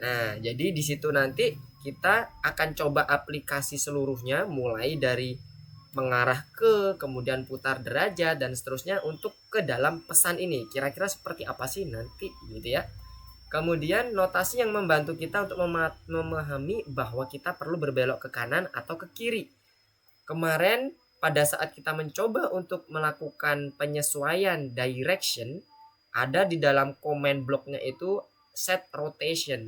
Nah, jadi di situ nanti kita akan coba aplikasi seluruhnya, mulai dari mengarah ke, kemudian putar derajat dan seterusnya untuk ke dalam pesan ini. Kira-kira seperti apa sih nanti gitu ya. Kemudian notasi yang membantu kita untuk memahami bahwa kita perlu berbelok ke kanan atau ke kiri. Kemarin pada saat kita mencoba untuk melakukan penyesuaian direction, ada di dalam command blocknya itu set rotation.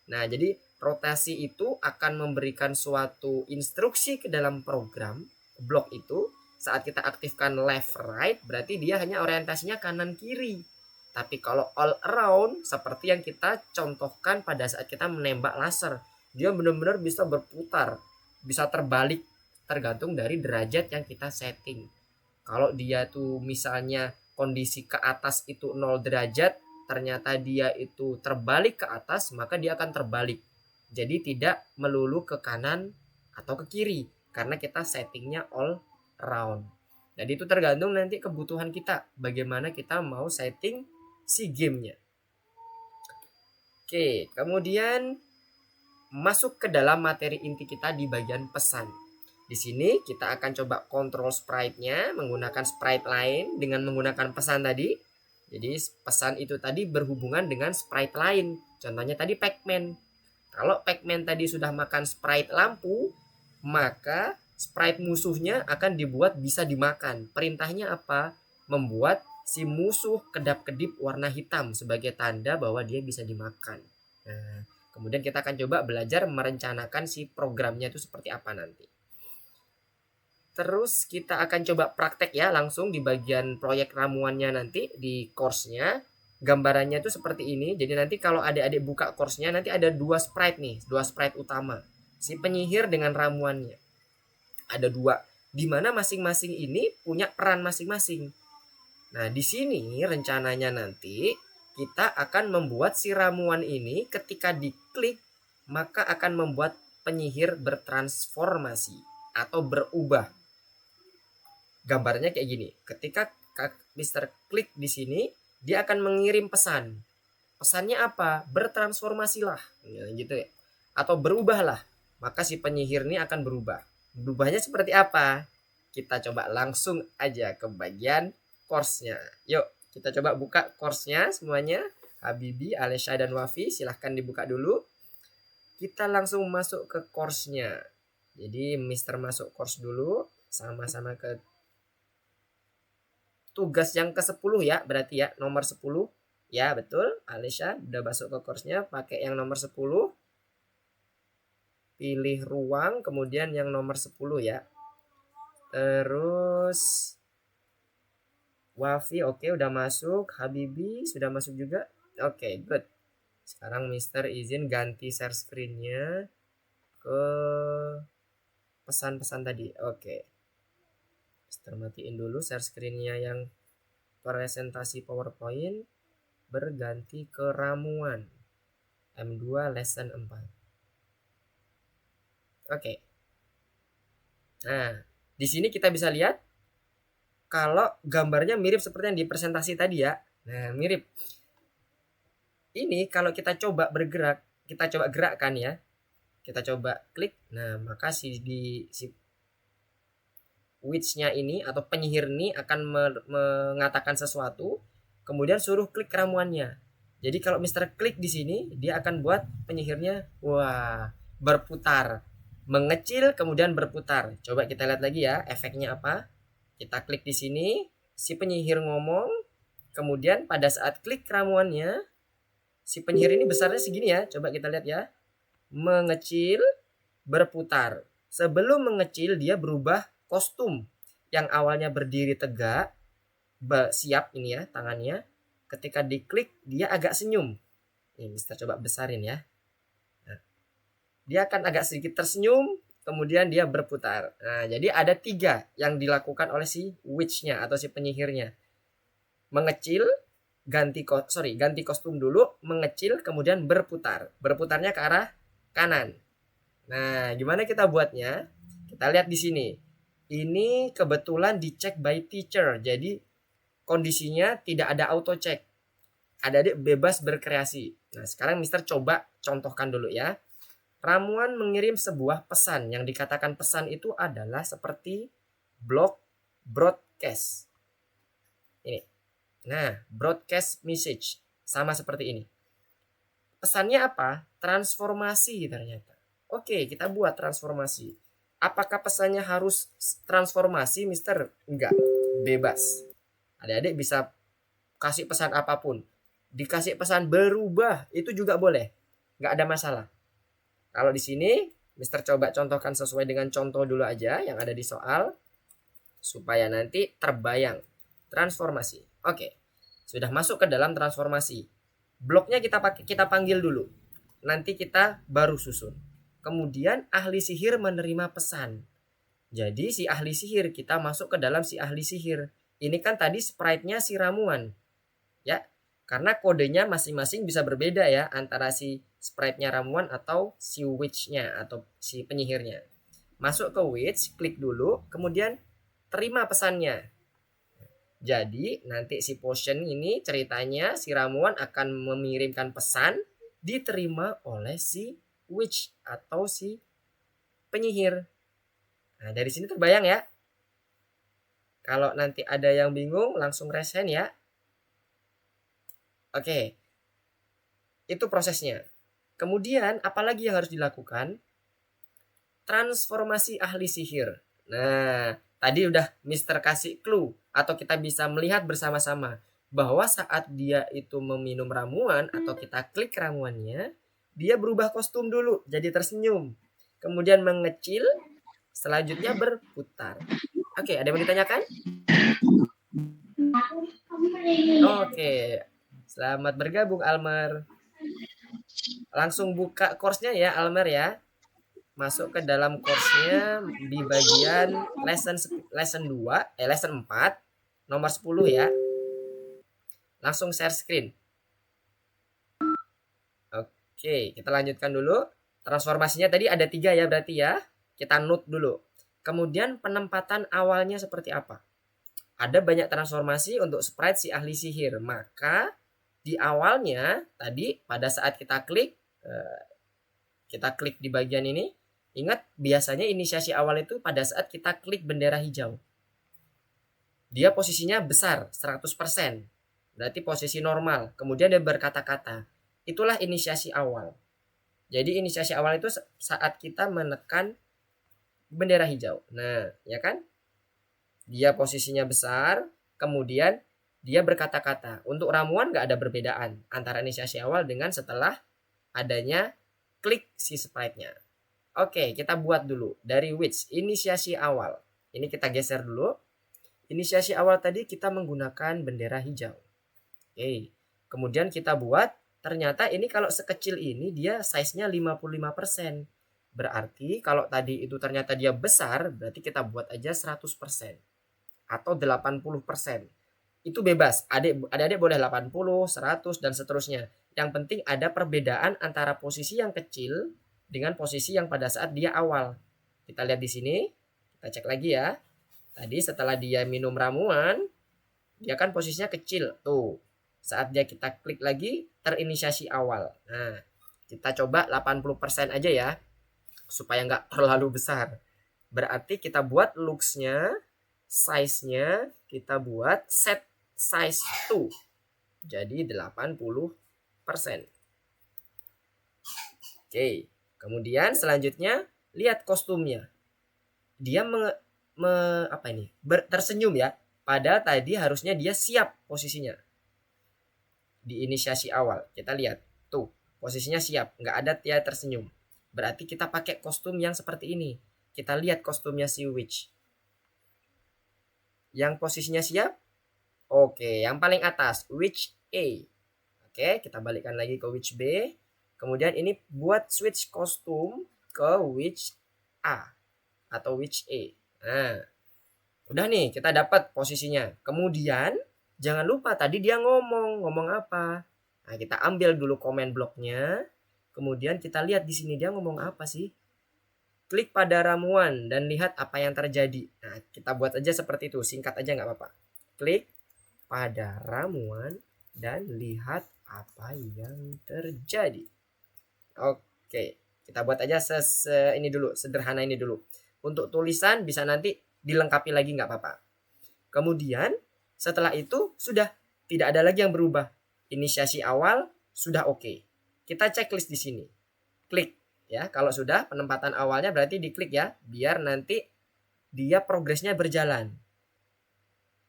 Nah, jadi rotasi itu akan memberikan suatu instruksi ke dalam program blok itu. Saat kita aktifkan left right, berarti dia hanya orientasinya kanan kiri. Tapi kalau all around, seperti yang kita contohkan pada saat kita menembak laser, dia benar-benar bisa berputar, bisa terbalik, tergantung dari derajat yang kita setting. Kalau dia tuh misalnya kondisi ke atas itu 0 derajat, ternyata dia itu terbalik ke atas, maka dia akan terbalik. Jadi tidak melulu ke kanan atau ke kiri, karena kita settingnya all around. Jadi itu tergantung nanti kebutuhan kita, bagaimana kita mau setting si gamenya. Oke, kemudian masuk ke dalam materi inti kita di bagian pesan. Di sini kita akan coba kontrol sprite-nya menggunakan sprite lain dengan menggunakan pesan tadi. Jadi pesan itu tadi berhubungan dengan sprite lain. Contohnya tadi Pac-Man. Kalau Pac-Man tadi sudah makan sprite lampu, maka sprite musuhnya akan dibuat bisa dimakan. Perintahnya apa? Membuat si musuh kedap-kedip warna hitam sebagai tanda bahwa dia bisa dimakan. Nah, kemudian kita akan coba belajar merencanakan si programnya itu seperti apa nanti. Terus kita akan coba praktek ya langsung di bagian proyek ramuannya nanti di course-nya. Gambarannya itu seperti ini. Jadi nanti kalau adik-adik buka course-nya nanti ada dua sprite nih, dua sprite utama. Si penyihir dengan ramuannya. Ada dua. Di mana masing-masing ini punya peran masing-masing. Nah, di sini rencananya nanti kita akan membuat si ramuan ini ketika diklik maka akan membuat penyihir bertransformasi atau berubah. Gambarnya kayak gini. Ketika Mister klik di sini, dia akan mengirim pesan. Pesannya apa? Bertransformasilah, gitu ya. Atau berubahlah. Maka si penyihir ini akan berubah. Berubahnya seperti apa? Kita coba langsung aja ke bagian course-nya. Yuk, kita coba buka course-nya semuanya. Habibi, Alesha, dan Wafi, silahkan dibuka dulu. Kita langsung masuk ke course-nya. Jadi Mister masuk course dulu. Sama-sama ke tugas yang ke-10 ya, berarti ya, nomor 10. Ya, betul. Alesha udah masuk ke course-nya, pakai yang nomor 10. Pilih ruang, kemudian yang nomor 10 ya. Terus Wafi oke, udah masuk. Habibi sudah masuk juga. Oke, good. Sekarang Mister izin ganti share screen-nya ke pesan-pesan tadi. Oke. Mister matiin dulu share screen-nya yang presentasi PowerPoint, berganti ke ramuan M2 lesson 4. Oke. Nah, di sini kita bisa lihat kalau gambarnya mirip seperti yang di presentasi tadi ya. Nah, mirip. Ini kalau kita coba bergerak, kita coba gerakkan ya. Kita coba klik. Nah, maka si witch-nya ini atau penyihir ini akan mengatakan sesuatu, kemudian suruh klik ramuannya. Jadi kalau Mister klik di sini, dia akan buat penyihirnya berputar, mengecil kemudian berputar. Coba kita lihat lagi ya, efeknya apa? Kita klik di sini, si penyihir ngomong, kemudian pada saat klik ramuannya, si penyihir ini besarnya segini ya. Coba kita lihat ya. Mengecil, berputar. Sebelum mengecil dia berubah kostum. Yang awalnya berdiri tegak, siap ini ya tangannya. Ketika diklik dia agak senyum. Ini Mister coba besarin ya. Nah, dia akan agak sedikit tersenyum, kemudian dia berputar. Nah, jadi ada 3 yang dilakukan oleh si witch-nya atau si penyihirnya. Mengecil, ganti kostum dulu, mengecil, kemudian berputar. Berputarnya ke arah kanan. Nah, gimana kita buatnya? Kita lihat di sini. Ini kebetulan dicek by teacher. Jadi kondisinya tidak ada auto check. Adik-adik bebas berkreasi. Nah, sekarang Mister coba contohkan dulu ya. Ramuan mengirim sebuah pesan. Yang dikatakan pesan itu adalah seperti broadcast. Ini. Nah, broadcast message. Sama seperti ini. Pesannya apa? Transformasi ternyata. Oke, kita buat transformasi. Apakah pesannya harus transformasi, Mister? Enggak, bebas. Adik-adik bisa kasih pesan apapun. Dikasih pesan berubah, itu juga boleh. Enggak ada masalah. Kalau di sini, Mister coba contohkan sesuai dengan contoh dulu aja yang ada di soal. Supaya nanti terbayang. Transformasi. Oke, sudah masuk ke dalam transformasi. Bloknya kita panggil dulu. Nanti kita baru susun. Kemudian ahli sihir menerima pesan. Jadi si ahli sihir, kita masuk ke dalam si ahli sihir. Ini kan tadi sprite-nya si ramuan. Ya, karena kodenya masing-masing bisa berbeda ya antara si sprite-nya ramuan atau si witch-nya atau si penyihirnya. Masuk ke witch, klik dulu, kemudian terima pesannya. Jadi nanti si potion ini ceritanya si ramuan akan mengirimkan pesan diterima oleh si witch atau si penyihir. Nah, dari sini terbayang ya. Kalau nanti ada yang bingung langsung raise hand ya. Oke. Itu prosesnya. Kemudian apalagi yang harus dilakukan? Transformasi ahli sihir. Nah, tadi udah Mister kasih clue atau kita bisa melihat bersama-sama bahwa saat dia itu meminum ramuan atau kita klik ramuannya, dia berubah kostum dulu jadi tersenyum. Kemudian mengecil, selanjutnya berputar. Oke, ada yang mau ditanyakan? Oke, selamat bergabung Almer. Langsung buka course-nya ya Almer ya. Masuk ke dalam course-nya di bagian lesson 2, lesson 4, nomor 10 ya. Langsung share screen. Oke, kita lanjutkan dulu. Transformasinya tadi ada 3 ya berarti ya. Kita note dulu. Kemudian penempatan awalnya seperti apa? Ada banyak transformasi untuk sprite si ahli sihir. Maka di awalnya tadi pada saat kita klik di bagian ini, ingat biasanya inisiasi awal itu pada saat kita klik bendera hijau. Dia posisinya besar 100%. Berarti posisi normal. Kemudian dia berkata-kata. Itulah inisiasi awal. Jadi inisiasi awal itu saat kita menekan bendera hijau. Nah, ya kan? Dia posisinya besar, kemudian dia berkata-kata. Untuk ramuan nggak ada perbedaan antara inisiasi awal dengan setelah adanya klik si sprite-nya. Oke, kita buat dulu dari witch inisiasi awal. Ini kita geser dulu. Inisiasi awal tadi kita menggunakan bendera hijau. Oke, kemudian kita buat. Ternyata ini kalau sekecil ini dia size-nya 55%. Berarti kalau tadi itu ternyata dia besar, berarti kita buat aja 100% atau 80%. Itu bebas. Adik-adik boleh 80, 100 dan seterusnya. Yang penting ada perbedaan antara posisi yang kecil dengan posisi yang pada saat dia awal. Kita lihat di sini. Kita cek lagi ya. Tadi setelah dia minum ramuan, dia kan posisinya kecil. Tuh. Saat dia kita klik lagi, terinisiasi awal. Nah, kita coba 80% aja ya. Supaya nggak terlalu besar. Berarti kita buat looks-nya, size-nya, kita buat set size 2. Jadi 80%. Oke. Kemudian selanjutnya, lihat kostumnya. Dia tersenyum ya. Padahal tadi harusnya dia siap posisinya. Di inisiasi awal kita lihat tuh posisinya siap, nggak ada dia tersenyum, berarti kita pakai kostum yang seperti ini. Kita lihat kostumnya si witch yang posisinya siap. Oke, yang paling atas witch A. Oke, kita balikkan lagi ke witch B. Kemudian ini buat switch kostum ke witch A atau witch A. Nah, udah nih kita dapat posisinya. Kemudian jangan lupa tadi dia ngomong apa. Nah, kita ambil dulu komen bloknya. Kemudian kita lihat di sini dia ngomong apa sih? Klik pada ramuan dan lihat apa yang terjadi. Nah, kita buat aja seperti itu. Singkat aja nggak apa-apa. Klik pada ramuan dan lihat apa yang terjadi. Oke, kita buat aja ini dulu, sederhana ini dulu. Untuk tulisan bisa nanti dilengkapi lagi nggak apa-apa. Kemudian setelah itu sudah tidak ada lagi yang berubah. Inisiasi awal sudah oke. Kita checklist di sini. Klik ya. Kalau sudah penempatan awalnya berarti diklik ya, biar nanti dia progresnya berjalan.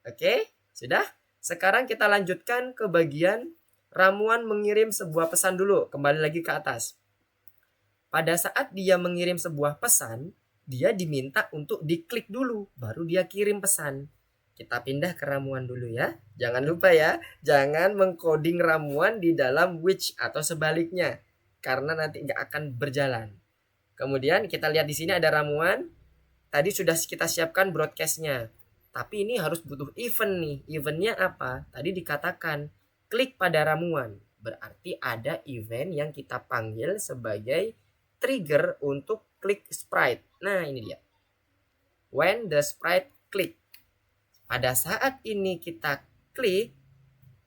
Oke, sudah? Sekarang kita lanjutkan ke bagian ramuan mengirim sebuah pesan dulu. Kembali lagi ke atas. Pada saat dia mengirim sebuah pesan, dia diminta untuk diklik dulu, baru dia kirim pesan. Kita pindah ke ramuan dulu ya. Jangan lupa ya, jangan mengcoding ramuan di dalam which atau sebaliknya, karena nanti nggak akan berjalan. Kemudian kita lihat di sini ada ramuan. Tadi sudah kita siapkan broadcastnya. Tapi ini harus butuh event nih. Eventnya apa? Tadi dikatakan klik pada ramuan. Berarti ada event yang kita panggil sebagai trigger untuk klik sprite. Nah ini dia. When the sprite click. Pada saat ini kita klik,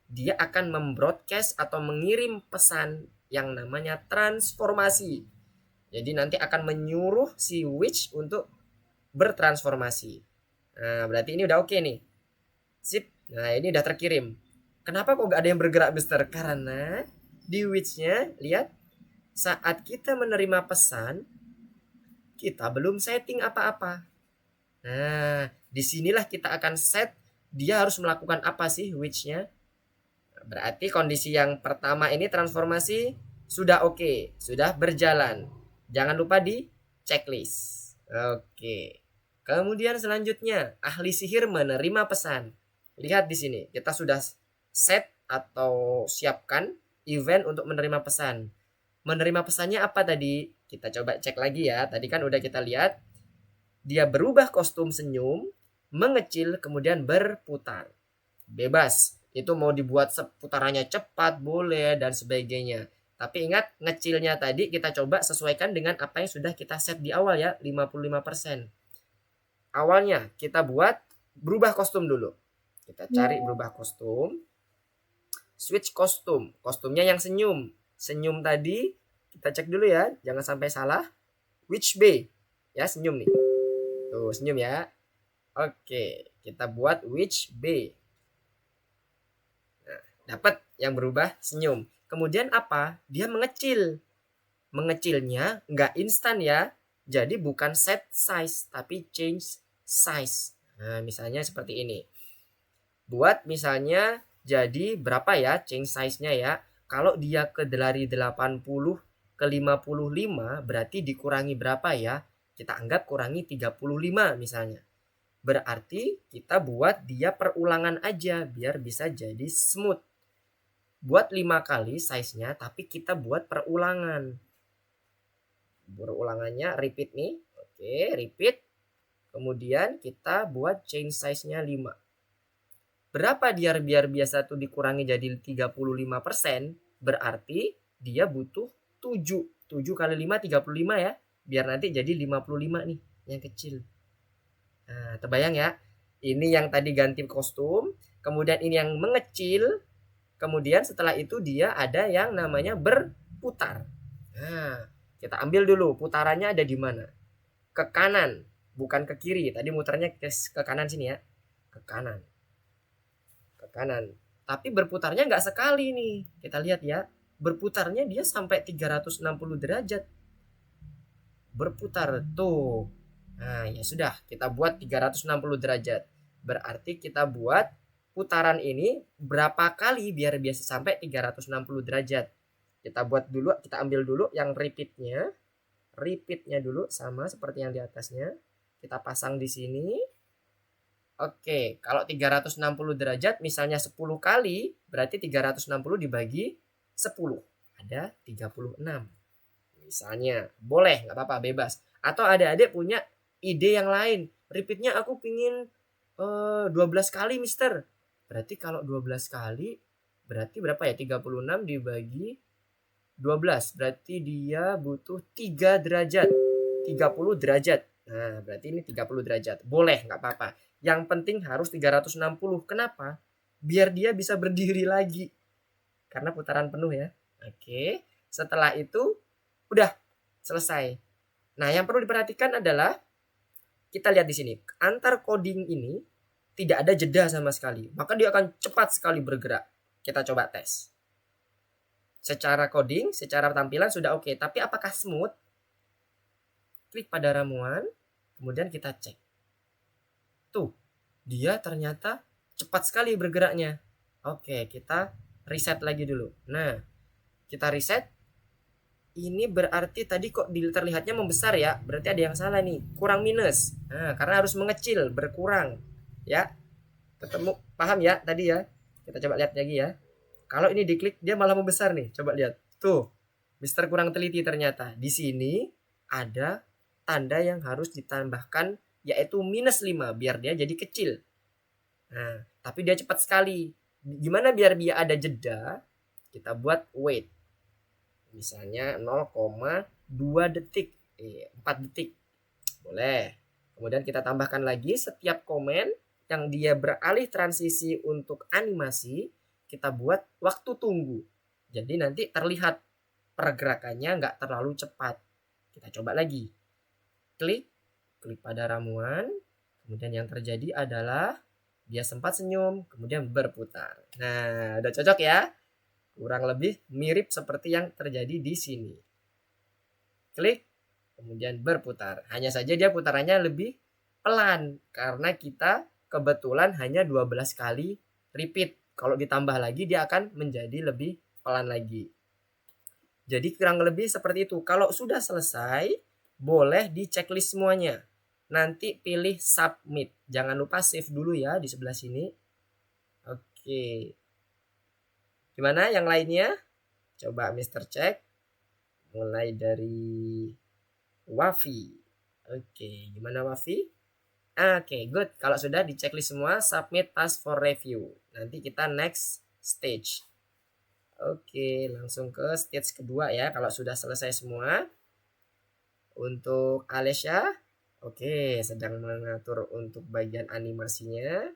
dia akan membroadcast atau mengirim pesan yang namanya transformasi. Jadi nanti akan menyuruh si which untuk bertransformasi. Nah berarti ini udah oke nih. Sip. Nah ini udah terkirim. Kenapa kok gak ada yang bergerak, Mister? Karena di which-nya lihat, saat kita menerima pesan, kita belum setting apa-apa. Nah, disinilah kita akan set dia harus melakukan apa sih which-nya. Berarti kondisi yang pertama ini transformasi sudah oke, sudah berjalan. Jangan lupa di checklist. Oke. Kemudian selanjutnya, ahli sihir menerima pesan. Lihat di sini, kita sudah set atau siapkan event untuk menerima pesan. Menerima pesannya apa tadi? Kita coba cek lagi ya. Tadi kan udah kita lihat. Dia berubah kostum senyum, mengecil, kemudian berputar. Bebas. Itu mau dibuat seputarannya cepat, boleh, dan sebagainya. Tapi ingat, ngecilnya tadi kita coba sesuaikan dengan apa yang sudah kita set di awal ya, 55%. Awalnya kita buat berubah kostum dulu. Kita cari berubah kostum. Switch kostum. Kostumnya yang senyum. Senyum tadi kita cek dulu ya, jangan sampai salah. Which B? Ya, senyum nih. Tuh, senyum ya. Oke, kita buat which B. Nah, dapat yang berubah senyum. Kemudian apa? Dia mengecil. Mengecilnya nggak instan ya. Jadi bukan set size, tapi change size. Nah, misalnya seperti ini. Buat misalnya jadi berapa ya change size-nya ya. Kalau dia ke dari 80 ke 55 berarti dikurangi berapa ya? Kita anggap kurangi 35 misalnya. Berarti kita buat dia perulangan aja biar bisa jadi smooth. Buat 5 kali size-nya tapi kita buat perulangan. Perulangannya repeat nih. Oke, repeat. Kemudian kita buat change size-nya 5. Berapa biar biasa tuh dikurangi jadi 35%, berarti dia butuh 7. 7 kali 5 35 ya. Biar nanti jadi 55 nih yang kecil. Nah, terbayang ya? Ini yang tadi ganti kostum, kemudian ini yang mengecil, kemudian setelah itu dia ada yang namanya berputar. Nah, kita ambil dulu putarannya ada di mana? Ke kanan, bukan ke kiri. Tadi muternya ke kanan sini ya. Ke kanan. Kanan. Tapi berputarnya nggak sekali nih. Kita lihat ya. Berputarnya dia sampai 360 derajat. Berputar tuh. Nah, ya sudah, kita buat 360 derajat. Berarti kita buat putaran ini berapa kali biar biasa sampai 360 derajat. Kita buat dulu, kita ambil dulu yang repeatnya. Repeatnya dulu sama seperti yang di atasnya. Kita pasang di sini. Oke, kalau 360 derajat misalnya 10 kali, berarti 360 dibagi 10. Ada 36. Misalnya, boleh, nggak apa-apa, bebas. Atau adik-adik punya ide yang lain. Repeatnya aku pingin 12 kali, Mister. Berarti kalau 12 kali, berarti berapa ya? 36 dibagi 12. Berarti dia butuh 3 derajat. 30 derajat. Nah, berarti ini 30 derajat. Boleh, nggak apa-apa. Yang penting harus 360. Kenapa? Biar dia bisa berdiri lagi. Karena putaran penuh ya. Oke. Setelah itu Udah selesai. Nah, yang perlu diperhatikan adalah kita lihat di sini, antar coding ini tidak ada jeda sama sekali, maka dia akan cepat sekali bergerak. Kita coba tes. Secara coding, secara tampilan sudah oke, tapi apakah smooth? Klik pada ramuan, kemudian kita cek. Tuh, dia ternyata cepat sekali bergeraknya. Oke, kita reset lagi dulu. Nah, kita reset. Ini berarti tadi kok terlihatnya membesar ya, berarti ada yang salah nih, kurang minus. Nah, karena harus mengecil, berkurang ya. Ketemu, paham ya tadi ya? Kita coba lihat lagi ya. Kalau ini diklik dia malah membesar nih, coba lihat tuh. Mister kurang teliti ternyata. Di sini ada tanda yang harus ditambahkan, yaitu -5 biar dia jadi kecil. Nah, tapi dia cepat sekali. Gimana biar dia ada jeda? Kita buat wait, misalnya 0,2 detik, 4 detik boleh. Kemudian kita tambahkan lagi setiap komen yang dia beralih transisi untuk animasi, kita buat waktu tunggu, jadi nanti terlihat pergerakannya nggak terlalu cepat. Kita coba lagi, klik pada ramuan, kemudian yang terjadi adalah dia sempat senyum kemudian berputar. Nah, udah cocok ya. Kurang lebih mirip seperti yang terjadi di sini. Klik, kemudian berputar. Hanya saja dia putarannya lebih pelan karena kita kebetulan hanya 12 kali repeat. Kalau ditambah lagi dia akan menjadi lebih pelan lagi. Jadi kurang lebih seperti itu. Kalau sudah selesai, boleh di checklist semuanya. Nanti pilih submit. Jangan lupa save dulu ya di sebelah sini. Oke. Gimana yang lainnya? Coba Mister cek. Mulai dari Wafi. Oke, gimana Wafi? Oke, good. Kalau sudah di checklist semua, submit task for review. Nanti kita next stage. Oke, langsung ke stage kedua ya. Kalau sudah selesai semua. Untuk Alesya, oke, sedang mengatur untuk bagian animasinya.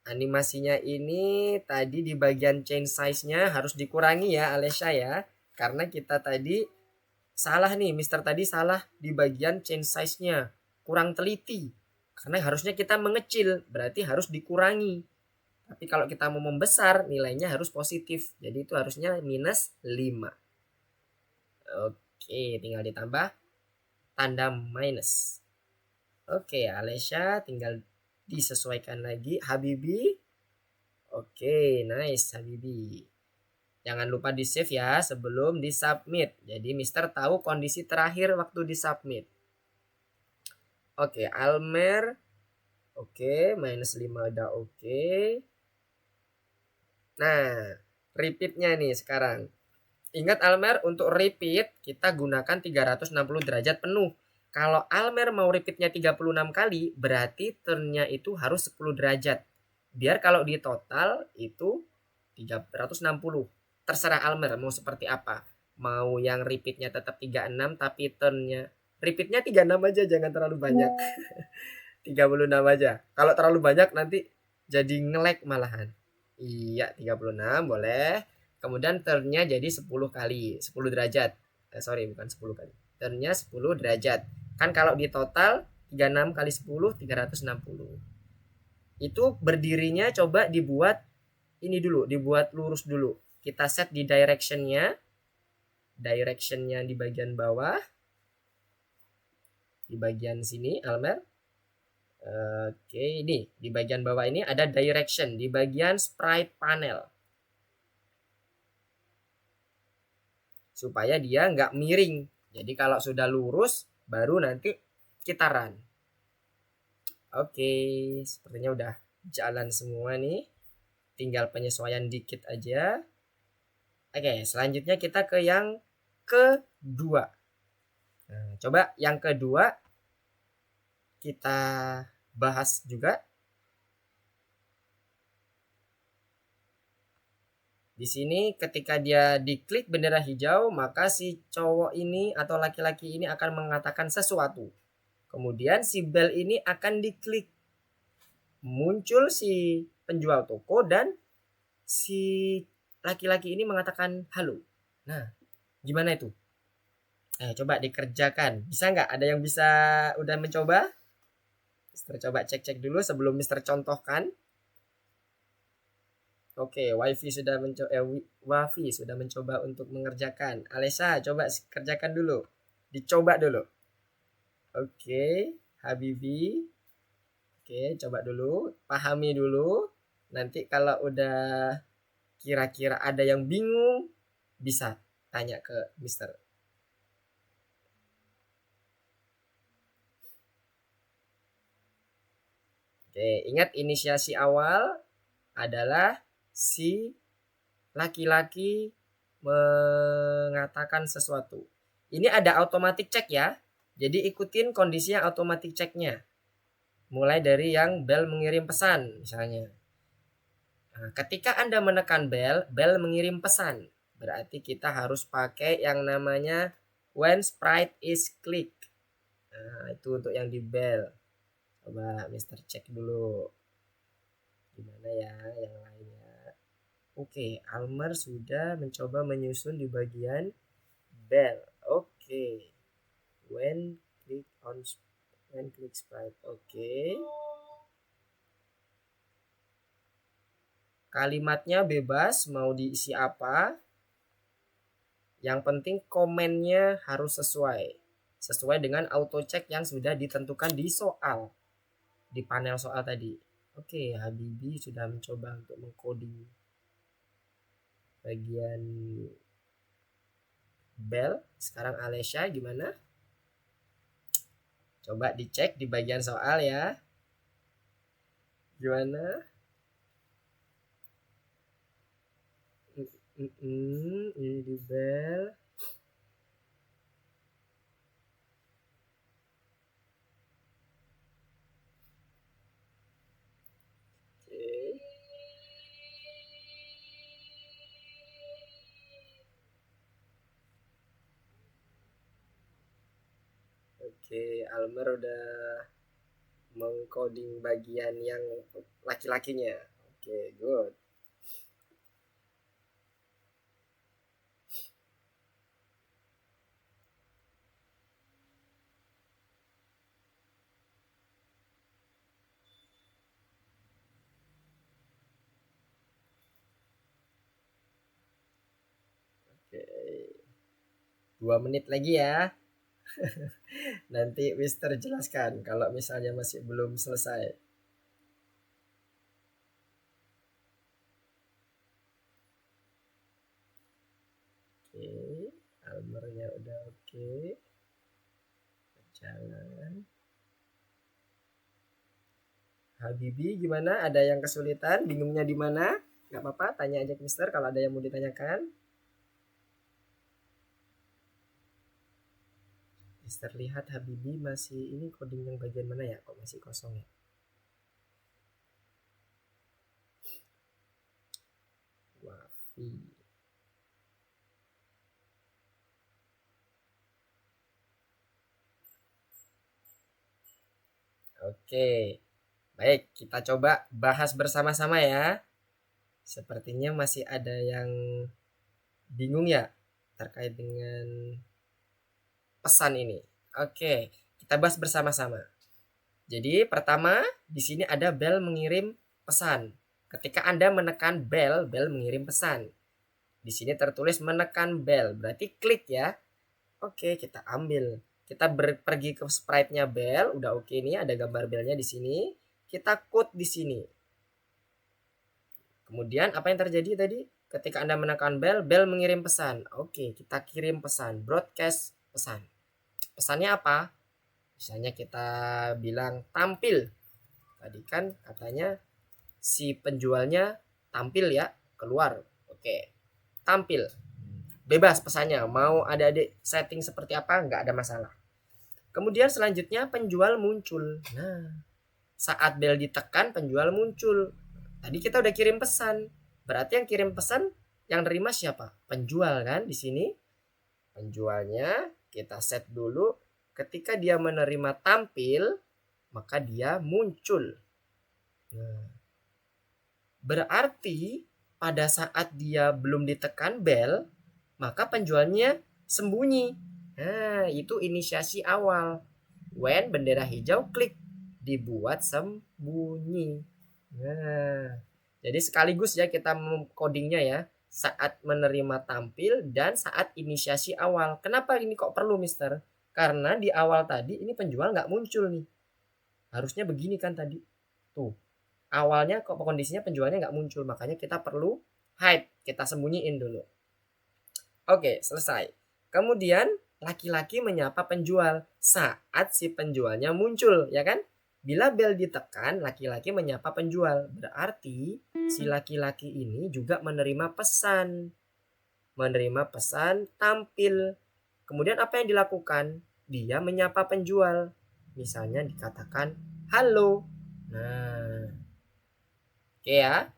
Animasinya ini tadi di bagian chain size-nya harus dikurangi ya Alesya ya. Karena kita tadi salah nih, Mister tadi salah di bagian chain size-nya. Kurang teliti. Karena harusnya kita mengecil, berarti harus dikurangi. Tapi kalau kita mau membesar, nilainya harus positif. Jadi itu harusnya -5. Oke, tinggal ditambah tanda minus. Oke, Alesya tinggal disesuaikan lagi. Habibi, oke, nice Habibi. Jangan lupa di save ya sebelum di submit. Jadi Mister tahu kondisi terakhir waktu di submit. Oke, Almer, oke, -5 udah oke. Nah, repeatnya nih sekarang. Ingat Almer, untuk repeat kita gunakan 360 derajat penuh. Kalau Almer mau repeatnya 36 kali, berarti turnnya itu harus 10 derajat. Biar kalau di total itu 360. Terserah Almer mau seperti apa. Mau yang repeatnya tetap 36 tapi turnnya repeatnya 36 aja, jangan terlalu banyak. 36 aja. Kalau terlalu banyak nanti jadi nge-lag malahan. Iya, 36 boleh. Kemudian turnnya jadi 10 kali, 10 derajat. Sorry, bukan 10 kali. Turnnya 10 derajat. Kan kalau di total 36 kali 10, 360. Itu berdirinya coba dibuat ini dulu, dibuat lurus dulu. Kita set di directionnya. Directionnya di bagian bawah. Di bagian sini, Almer. Oke, ini di bagian bawah ini ada direction di bagian sprite panel. Supaya dia nggak miring. Jadi kalau sudah lurus, baru nanti kita run. Oke, sepertinya udah jalan semua nih. Tinggal penyesuaian dikit aja. Oke, selanjutnya kita ke yang kedua. Nah, coba yang kedua kita bahas juga. Di sini ketika dia diklik bendera hijau, maka si cowok ini atau laki-laki ini akan mengatakan sesuatu. Kemudian si bel ini akan diklik. Muncul si penjual toko dan si laki-laki ini mengatakan halo. Nah, gimana itu? Coba dikerjakan. Bisa nggak? Ada yang bisa udah mencoba? Mister coba cek-cek dulu sebelum Mister contohkan. Oke, Wafi sudah mencoba untuk mengerjakan. Alesa, coba kerjakan dulu. Dicoba dulu. Oke, Habibi. Oke, coba dulu, pahami dulu. Nanti kalau udah kira-kira ada yang bingung, bisa tanya ke Mister. Oke, ingat inisiasi awal adalah si laki-laki mengatakan sesuatu. Ini ada automatic check ya. Jadi ikutin kondisi yang automatic checknya. Mulai dari yang bel mengirim pesan misalnya. Nah, ketika Anda menekan bel mengirim pesan. Berarti kita harus pakai yang namanya when sprite is click. Nah, itu untuk yang di bel. Coba Mister cek dulu. Gimana ya yang lainnya. Oke, Almer sudah mencoba menyusun di bagian bel. Oke. When click sprite. Oke. Kalimatnya bebas mau diisi apa. Yang penting komennya harus sesuai dengan auto check yang sudah ditentukan di soal, di panel soal tadi. Oke, Habibi sudah mencoba untuk mengcoding bagian bel. Sekarang Alesya gimana? Coba dicek di bagian soal ya. Gimana? Ini di bel. Oke, Almer udah mengcoding bagian yang laki-lakinya. Oke, good. Oke. 2 menit lagi ya. Nanti Mister jelaskan kalau misalnya masih belum selesai. Oke, Almernya udah oke. Jalan. Habibi gimana? Ada yang kesulitan? Bingungnya di mana? Gak apa-apa, tanya aja ke Mister kalau ada yang mau ditanyakan. Mister lihat Habibi masih ini coding yang bagian mana ya? Kok masih kosong ya? Wafi. Oke. Baik, kita coba bahas bersama-sama ya. Sepertinya masih ada yang bingung ya terkait dengan pesan ini. Oke, kita bahas bersama-sama. Jadi pertama di sini ada bel mengirim pesan. Ketika Anda menekan bel mengirim pesan. Di sini tertulis menekan bel, berarti klik ya. Oke, kita ambil. Kita pergi ke sprite-nya bel, udah oke nih ada gambar belnya di sini. Kita quote di sini. Kemudian apa yang terjadi tadi? Ketika Anda menekan bel mengirim pesan. Oke, kita kirim pesan, broadcast pesan. Pesannya apa? Misalnya kita bilang tampil. Tadi kan katanya si penjualnya tampil ya, keluar. Oke, tampil. Bebas pesannya, mau adik-adik setting seperti apa, nggak ada masalah. Kemudian selanjutnya penjual muncul. Nah, saat bel ditekan penjual muncul. Tadi kita udah kirim pesan. Berarti yang kirim pesan yang nerima siapa? Penjual kan di sini. Penjualnya kita set dulu. Ketika dia menerima tampil, maka dia muncul. Nah, berarti pada saat dia belum ditekan bel, maka penjualnya sembunyi. Nah, itu inisiasi awal. When bendera hijau klik, dibuat sembunyi. Nah, jadi sekaligus ya kita codingnya ya, saat menerima tampil dan saat inisiasi awal. Kenapa ini kok perlu, Mister? Karena di awal tadi ini penjual nggak muncul nih. Harusnya begini kan tadi. Tuh, awalnya kok kondisinya penjualnya nggak muncul, makanya kita perlu hide, kita sembunyiin dulu. Oke, selesai. Kemudian laki-laki menyapa penjual saat si penjualnya muncul, ya kan? Bila bel ditekan, laki-laki menyapa penjual. Berarti si laki-laki ini juga menerima pesan. Menerima pesan tampil. Kemudian apa yang dilakukan? Dia menyapa penjual. Misalnya dikatakan, halo. Nah, oke ya.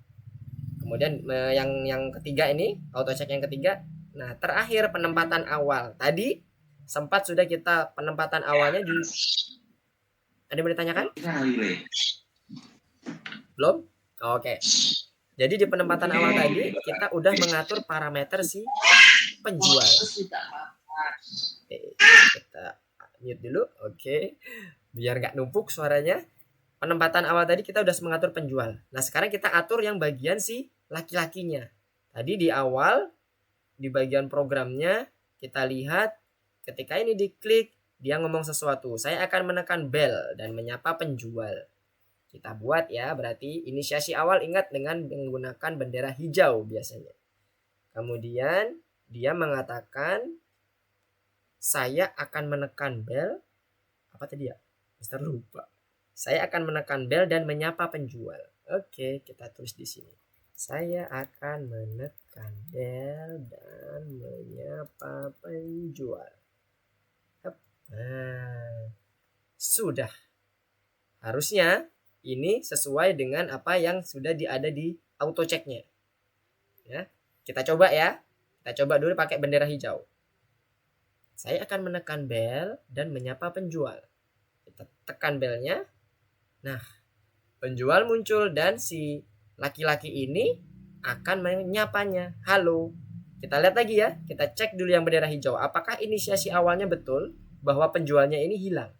Kemudian yang ketiga ini, auto check yang ketiga. Nah, terakhir penempatan awal. Tadi sempat sudah kita penempatan awalnya di. Ada yang mau ditanyakan? Belum? Oke. Jadi di penempatan awal tadi kita udah mengatur parameter si penjual. Oke, kita mute dulu. Oke. Biar nggak numpuk suaranya. Penempatan awal tadi kita udah mengatur penjual. Nah, sekarang kita atur yang bagian si laki-lakinya. Tadi di awal di bagian programnya kita lihat ketika ini diklik dia ngomong sesuatu. Saya akan menekan bel dan menyapa penjual. Kita buat ya, berarti inisiasi awal ingat dengan menggunakan bendera hijau biasanya. Kemudian dia mengatakan saya akan menekan bel. Apa tadi ya? Mister lupa. Saya akan menekan bel dan menyapa penjual. Oke, kita tulis di sini. Saya akan menekan bel dan menyapa penjual. Nah, sudah. Harusnya ini sesuai dengan apa yang sudah ada di auto checknya. Ya, kita coba ya. Kita coba dulu pakai bendera hijau. Saya akan menekan bel dan menyapa penjual. Kita tekan belnya. Nah, penjual muncul dan si laki-laki ini akan menyapanya. Halo. Kita lihat lagi ya. Kita cek dulu yang bendera hijau. Apakah inisiasi awalnya betul bahwa penjualnya ini hilang?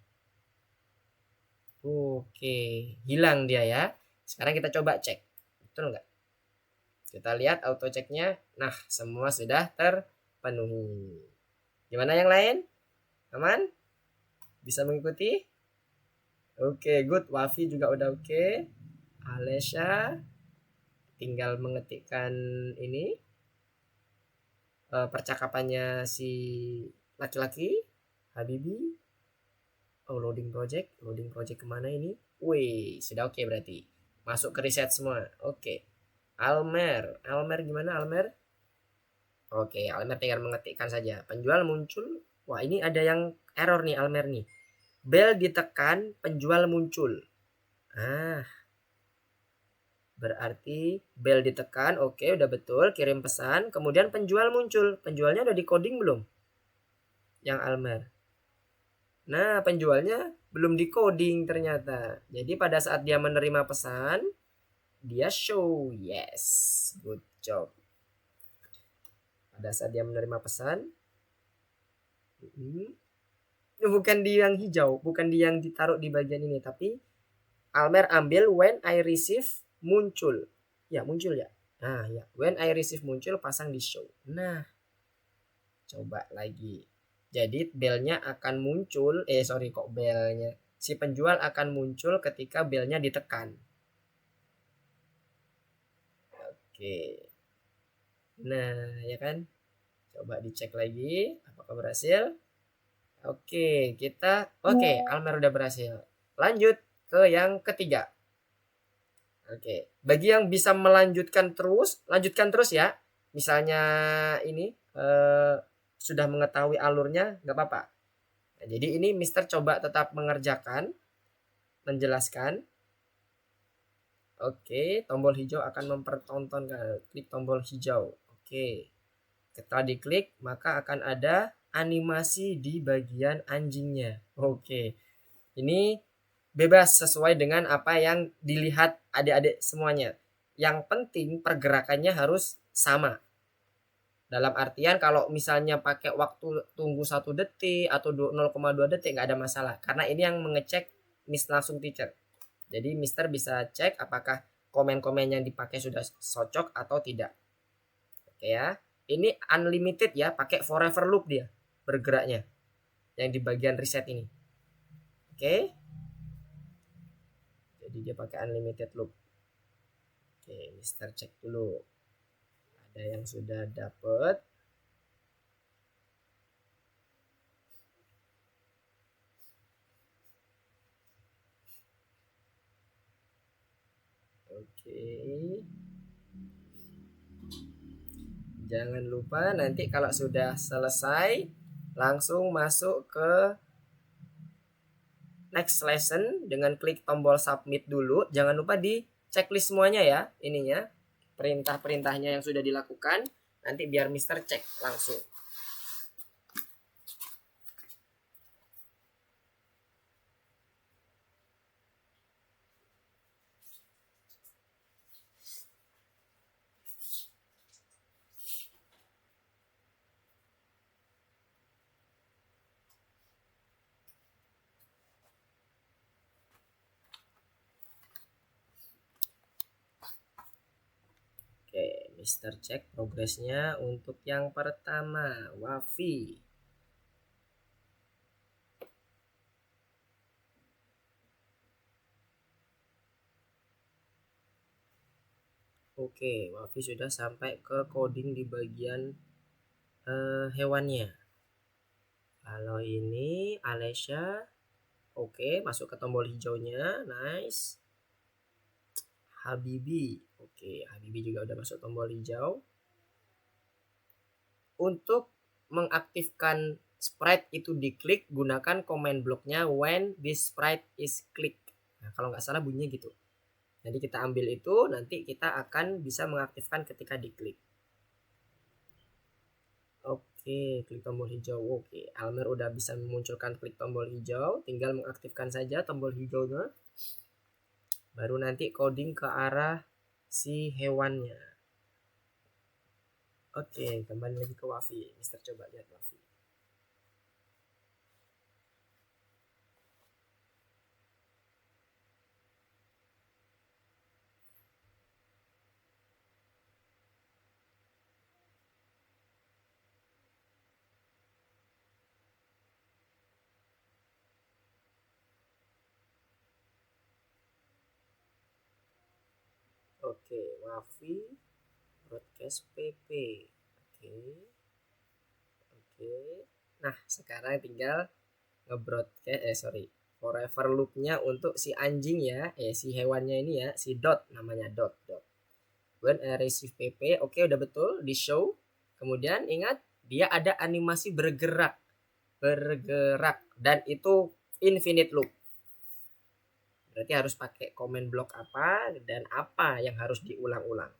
Oke, hilang dia ya. Sekarang kita coba cek. Betul nggak? Kita lihat auto checknya. Nah, semua sudah terpenuhi. Gimana yang lain? Aman? Bisa mengikuti? Oke, good. Wafi juga udah oke. Alesha tinggal mengetikkan ini percakapannya si laki-laki Habibi. Oh, loading project kemana ini? Wih, sudah oke berarti masuk ke reset semua. Oke. Almer gimana Almer? Oke, Almer tinggal mengetikkan saja. Penjual muncul. Wah, ini ada yang error nih Almer nih. Bel ditekan, penjual muncul. Berarti bel ditekan, oke udah betul, kirim pesan, kemudian penjual muncul. Penjualnya udah di coding belum? Yang Almer. Nah, penjualnya belum di coding ternyata. Jadi pada saat dia menerima pesan, dia show. Yes, good job. Pada saat dia menerima pesan, bukan di yang hijau, bukan di yang ditaruh di bagian ini, tapi Almer ambil when I receive muncul. Ya, muncul ya. Nah, ya, when I receive muncul pasang di show. Nah, coba lagi. Jadi belnya akan muncul, kok belnya. Si penjual akan muncul ketika belnya ditekan. Oke. Nah, ya kan? Coba dicek lagi apakah berhasil. Oke, Almer udah berhasil. Lanjut ke yang ketiga. Oke, bagi yang bisa lanjutkan terus ya. Misalnya ini sudah mengetahui alurnya, nggak apa-apa. Nah, jadi ini Mister coba tetap menjelaskan. Oke, tombol hijau akan mempertontonkan. Klik tombol hijau. Oke, setelah diklik maka akan ada animasi di bagian anjingnya. Oke, ini bebas sesuai dengan apa yang dilihat adik-adik semuanya. Yang penting pergerakannya harus sama. Dalam artian kalau misalnya pakai waktu tunggu 1 detik atau 0,2 detik nggak ada masalah. Karena ini yang mengecek langsung teacher. Jadi Mister bisa cek apakah komen-komen yang dipakai sudah cocok atau tidak. Oke ya. Ini unlimited ya, pakai forever loop dia bergeraknya. Yang di bagian reset ini. Oke. Jadi dia pakai unlimited loop. Oke, Mister cek dulu. Ada yang sudah dapet. Oke. Jangan lupa nanti kalau sudah selesai langsung masuk ke next lesson dengan klik tombol submit dulu. Jangan lupa di checklist semuanya ya ininya. Perintah-perintahnya yang sudah dilakukan. Nanti biar Mister cek langsung. Oke, Mister cek progresnya untuk yang pertama, Wafi. Oke, Wafi sudah sampai ke coding di bagian hewannya. Kalau ini Alessia, oke, masuk ke tombol hijaunya, nice. Habibi, oke, Habibi juga udah masuk tombol hijau. Untuk mengaktifkan sprite itu diklik, gunakan command blocknya when this sprite is click. Nah, kalau nggak salah bunyinya gitu. Jadi kita ambil itu, nanti kita akan bisa mengaktifkan ketika diklik. Oke, klik tombol hijau. Oke, Almer udah bisa memunculkan klik tombol hijau. Tinggal mengaktifkan saja tombol hijaunya. Baru nanti coding ke arah si hewannya. Oke, kembali lagi ke Wafi. Mister coba lihat Wafi. Oke, Wafi broadcast PP. Oke. Oke. Nah, sekarang tinggal ngebroadcast forever loopnya untuk si anjing ya, si hewannya ini ya, si dot namanya dot. When I receive PP, oke udah betul di show. Kemudian ingat dia ada animasi bergerak dan itu infinite loop. Berarti harus pakai command block apa dan apa yang harus diulang-ulang.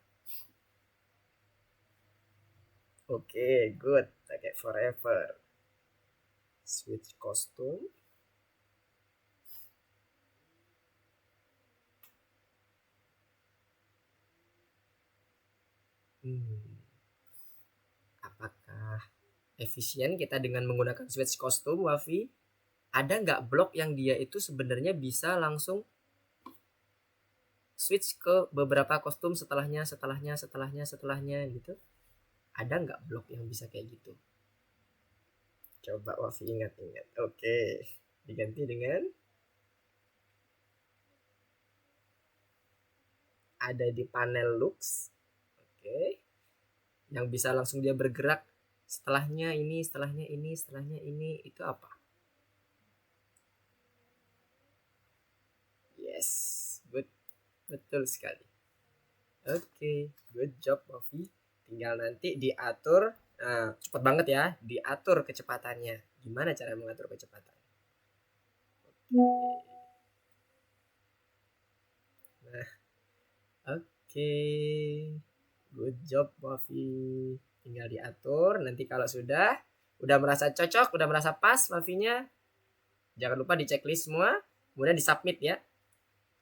Oke, good. Pakai forever. Switch costume. Apakah efisien kita dengan menggunakan switch kostum, Wafi? Ada nggak blok yang dia itu sebenarnya bisa langsung switch ke beberapa kostum setelahnya gitu? Ada nggak blok yang bisa kayak gitu? Coba Wafi ingat-ingat. Oke, diganti dengan ada di panel looks. Oke, yang bisa langsung dia bergerak setelahnya ini itu apa? Yes, good, betul sekali. Oke, good job Wafi. Tinggal nanti diatur, cepet banget ya, diatur kecepatannya. Gimana cara mengatur kecepatan? Oke. Nah, oke. Good job Wafi. Tinggal diatur, nanti kalau udah merasa cocok, udah merasa pas Wafinya, jangan lupa di checklist semua, kemudian di submit ya.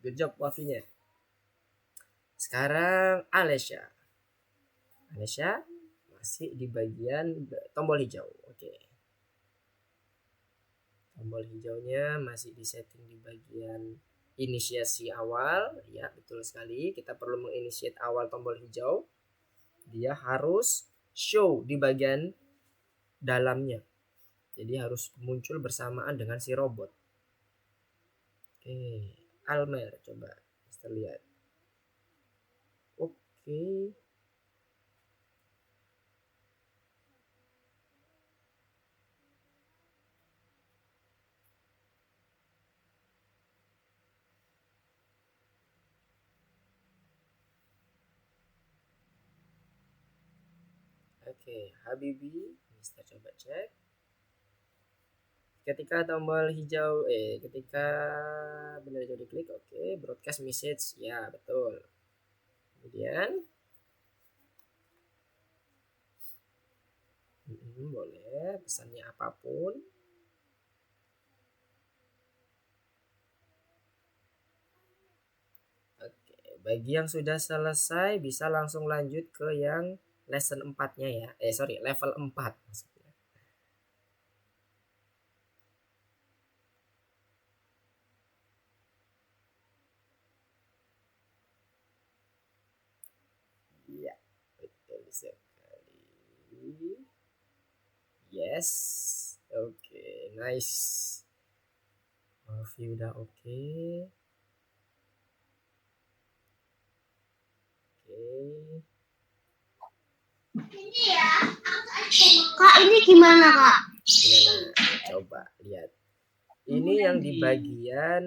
Good job Wafinya. Sekarang Alessia masih di bagian tombol hijau. Oke. Tombol hijaunya masih disetting di bagian inisiasi awal. Ya, betul sekali. Kita perlu menginisiate awal tombol hijau. Dia harus show di bagian dalamnya. Jadi harus muncul bersamaan dengan si robot. Oke, Almer coba kita lihat. Oke. Oke, Habibi, Mister coba cek. Ketika tombol hijau, ketika benar hijau diklik, oke, broadcast message, ya betul. Kemudian, boleh pesannya apapun. Oke, bagi yang sudah selesai bisa langsung lanjut ke yang lesson 4-nya ya. Level 4 maksudnya. Iya, betul sekali. Yes. Oke, nice. Review udah oke. Ini ya, Kak, ini gimana, Kak? Gimana? Coba lihat. Ini yang di bagian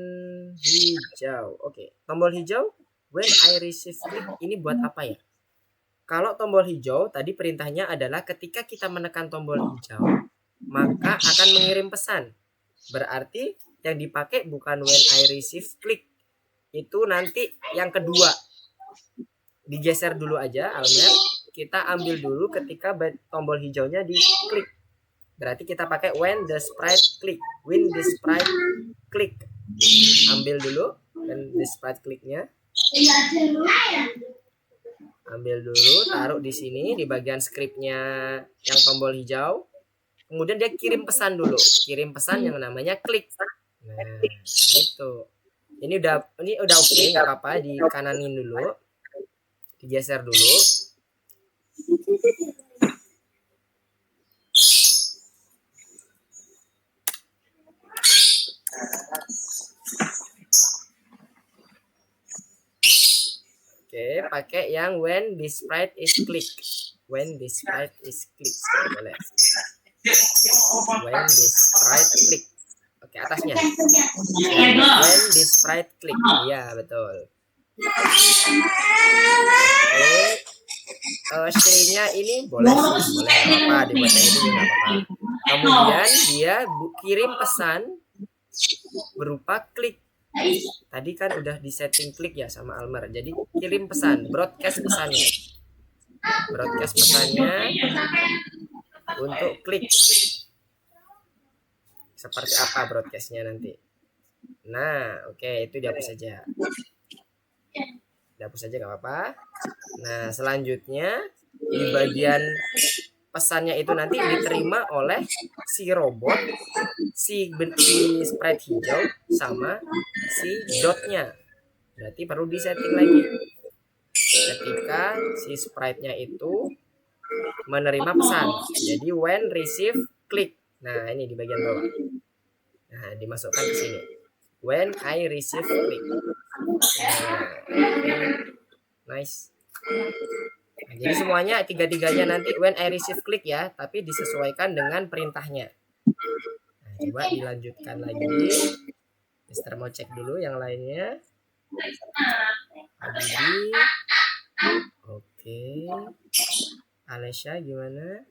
hijau. Oke, tombol hijau when I receive click ini buat apa ya? Kalau tombol hijau tadi perintahnya adalah ketika kita menekan tombol hijau, maka akan mengirim pesan. Berarti yang dipakai bukan when I receive click. Itu nanti yang kedua. Digeser dulu aja, Almer. Kita ambil dulu ketika tombol hijaunya diklik. Berarti kita pakai when the sprite click. When the sprite click. Ambil dulu when the sprite clicknya. Ambil dulu, taruh di sini di bagian scriptnya yang tombol hijau. Kemudian dia kirim pesan dulu. Kirim pesan yang namanya klik. Nah, gitu. Ini udah oke, nggak apa-apa, dikananin dulu. Digeser dulu. Oke, pakai yang when this sprite is click. When this sprite is click. Boleh. When this sprite click. Oke, atasnya. When this sprite click. Iya, betul. Oke. Stringnya ini boleh sih, boleh apa dibuat ini juga nggak apa-apa. Kemudian dia kirim pesan berupa klik. Tadi kan udah di setting klik ya sama Almer. Jadi kirim pesan, broadcast pesannya. Broadcast pesannya untuk klik. Seperti apa broadcastnya nanti? Nah, oke, itu dihapus saja. Dihapus saja nggak apa-apa. Nah, selanjutnya di bagian pesannya itu nanti diterima oleh si robot, si sprite hijau sama si dotnya. Berarti perlu disetting lagi. Ketika si sprite-nya itu menerima pesan. Jadi when receive click. Nah, ini di bagian bawah. Nah, dimasukkan ke sini. When I receive click. Nah, nice. Nah, jadi semuanya tiga-tiganya nanti when I receive click ya, tapi disesuaikan dengan perintahnya. Nah, coba dilanjutkan lagi. Mister mau cek dulu yang lainnya. Habibi. Oke. Alesha gimana?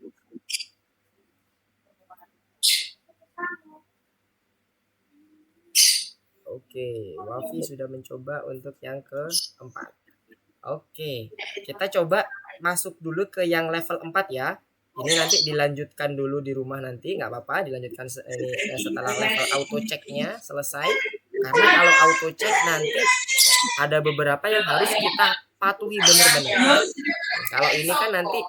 Oke, Wafi sudah mencoba untuk yang keempat. Oke, kita coba masuk dulu ke yang level 4 ya. Ini nanti dilanjutkan dulu di rumah nanti, nggak apa-apa, dilanjutkan setelah level auto checknya selesai. Karena kalau auto check nanti ada beberapa yang harus kita patuhi benar-benar. Kalau ini kan nanti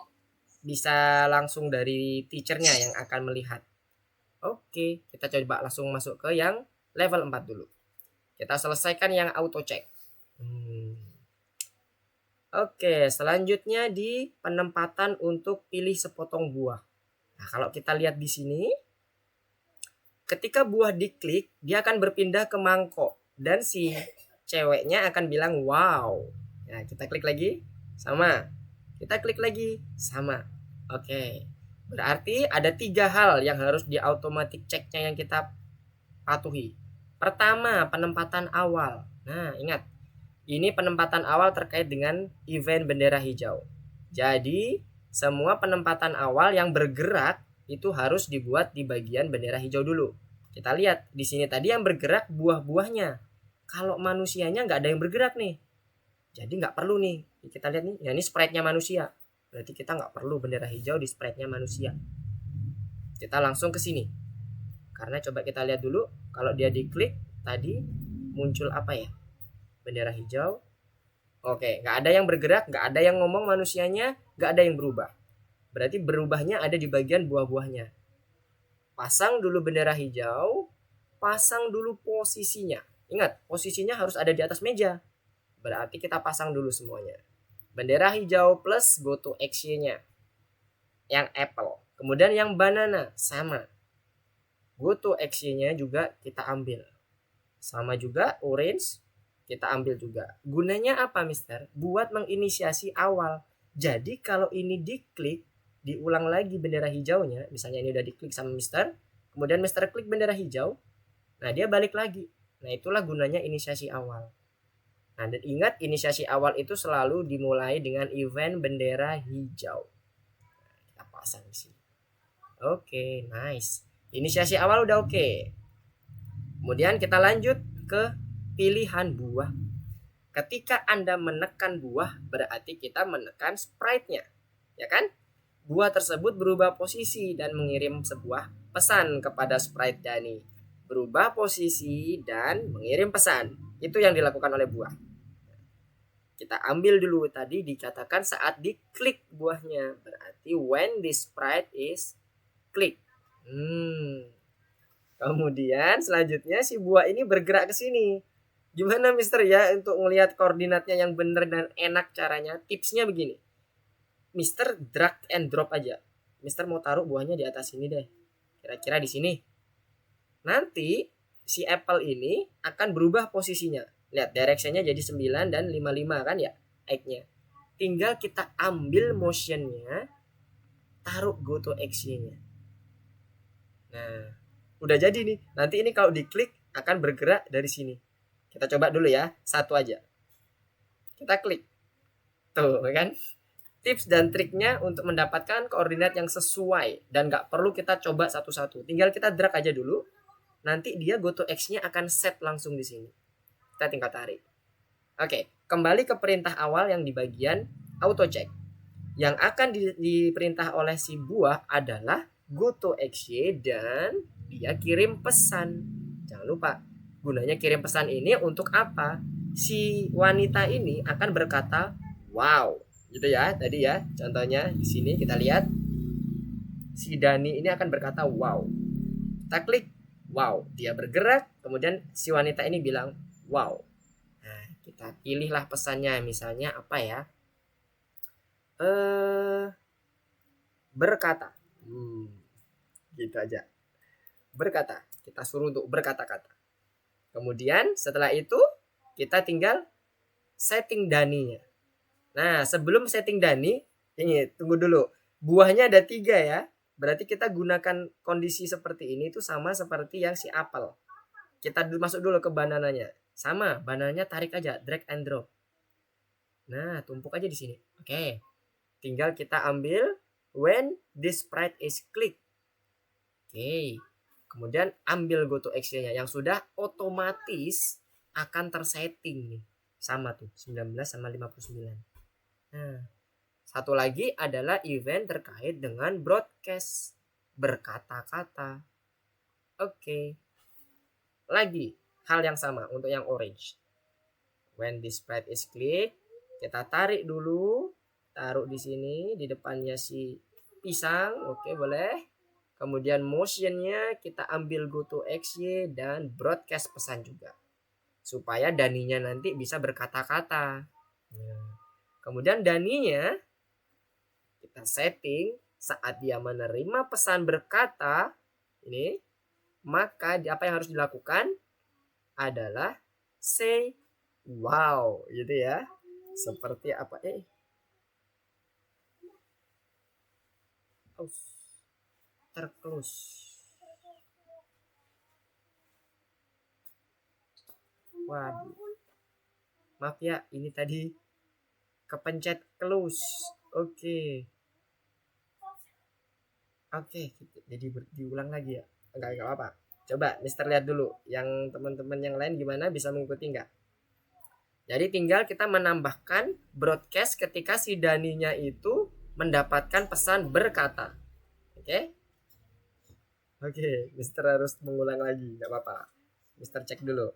bisa langsung dari teachernya yang akan melihat. Oke, kita coba langsung masuk ke yang level 4 dulu. Kita selesaikan yang auto check. Oke, selanjutnya di penempatan untuk pilih sepotong buah. Nah, kalau kita lihat di sini, ketika buah diklik, dia akan berpindah ke mangkok dan si ceweknya akan bilang wow. Nah, kita klik lagi, sama. Kita klik lagi, sama. Oke, berarti ada 3 hal yang harus di automatic checknya yang kita patuhi. Pertama, penempatan awal. Nah, ingat, ini penempatan awal terkait dengan event bendera hijau. Jadi, semua penempatan awal yang bergerak itu harus dibuat di bagian bendera hijau dulu. Kita lihat di sini tadi yang bergerak buah-buahnya. Kalau manusianya nggak ada yang bergerak nih. Jadi nggak perlu nih. Kita lihat nih, ya ini sprite-nya manusia. Berarti kita nggak perlu bendera hijau di sprite-nya manusia. Kita langsung ke sini. Karena coba kita lihat dulu, kalau dia diklik tadi muncul apa ya? Bendera hijau. Oke, nggak ada yang bergerak, nggak ada yang ngomong manusianya, nggak ada yang berubah. Berarti berubahnya ada di bagian buah-buahnya. Pasang dulu bendera hijau, pasang dulu posisinya. Ingat, posisinya harus ada di atas meja. Berarti kita pasang dulu semuanya. Bendera hijau plus go to action-nya. Yang apple. Kemudian yang banana, sama. Go to action-nya juga kita ambil. Sama juga orange, kita ambil juga. Gunanya apa, Mister? Buat menginisiasi awal. Jadi kalau ini diklik, diulang lagi bendera hijaunya, misalnya ini udah diklik sama Mister, kemudian Mister klik bendera hijau, nah dia balik lagi. Nah itulah gunanya inisiasi awal. Nah dan ingat, inisiasi awal itu selalu dimulai dengan event bendera hijau. Kita pasang di sini. Oke, nice. Inisiasi awal udah oke. Kemudian kita lanjut ke pilihan buah. Ketika Anda menekan buah, berarti kita menekan sprite-nya. Ya kan? Buah tersebut berubah posisi dan mengirim sebuah pesan kepada sprite Dani. Berubah posisi dan mengirim pesan. Itu yang dilakukan oleh buah. Kita ambil dulu tadi dikatakan saat diklik buahnya. Berarti when the sprite is click. Kemudian selanjutnya si buah ini bergerak ke sini. Gimana Mister ya untuk melihat koordinatnya yang benar dan enak caranya? Tipsnya begini. Mister drag and drop aja. Mister mau taruh buahnya di atas sini deh. Kira-kira di sini. Nanti si apple ini akan berubah posisinya. Lihat directionnya jadi 9 dan 55 kan ya egg-nya. Tinggal kita ambil motionnya, taruh go to action-nya. Nah, udah jadi nih. Nanti ini kalau diklik akan bergerak dari sini. Kita coba dulu ya, satu aja. Kita klik. Tuh kan. Tips dan triknya untuk mendapatkan koordinat yang sesuai dan nggak perlu kita coba satu-satu. Tinggal kita drag aja dulu. Nanti dia go to X-nya akan set langsung di sini. Kita tinggal tarik. Oke, kembali ke perintah awal yang di bagian auto check. Yang akan diperintah oleh si buah adalah go to XY dan dia kirim pesan. Jangan lupa, gunanya kirim pesan ini untuk apa? Si wanita ini akan berkata wow, gitu ya. Tadi ya, contohnya di sini kita lihat si Dani ini akan berkata wow. Kita klik wow, dia bergerak, kemudian si wanita ini bilang wow. Nah, kita pilihlah pesannya, misalnya apa ya? Berkata. Gitu aja. Berkata. Kita suruh untuk berkata-kata. Kemudian setelah itu kita tinggal setting Daninya. Nah, sebelum setting Dani, ini tunggu dulu. Buahnya ada 3 ya. Berarti kita gunakan kondisi seperti ini itu sama seperti yang si apel. Kita masuk dulu ke banananya. Sama, banananya tarik aja, drag and drop. Nah, tumpuk aja di sini. Oke. Tinggal kita ambil when this sprite is click. Oke. Kemudian ambil go to action-nya yang sudah otomatis akan tersetting nih. Sama tuh, 19 sama 59. Nah, satu lagi adalah event terkait dengan broadcast, berkata-kata. Oke. Lagi hal yang sama untuk yang orange. When this sprite is click, kita tarik dulu, taruh di sini di depannya si pisang, oke boleh. Kemudian motionnya kita ambil GoToExy dan broadcast pesan juga. Supaya Daninya nanti bisa berkata-kata. Nah, kemudian Daninya kita setting saat dia menerima pesan berkata ini, maka apa yang harus dilakukan adalah say wow gitu ya. Seperti apa? Terclose. Waduh. Maaf ya, ini tadi kepencet close. Oke. Oke, jadi diulang lagi ya. Enggak apa-apa. Coba Mister lihat dulu. Yang teman-teman yang lain gimana, bisa mengikuti enggak? Jadi tinggal kita menambahkan broadcast ketika si Daninya itu mendapatkan pesan berkata. Oke? Oke, Mister harus mengulang lagi, enggak apa-apa. Mister cek dulu.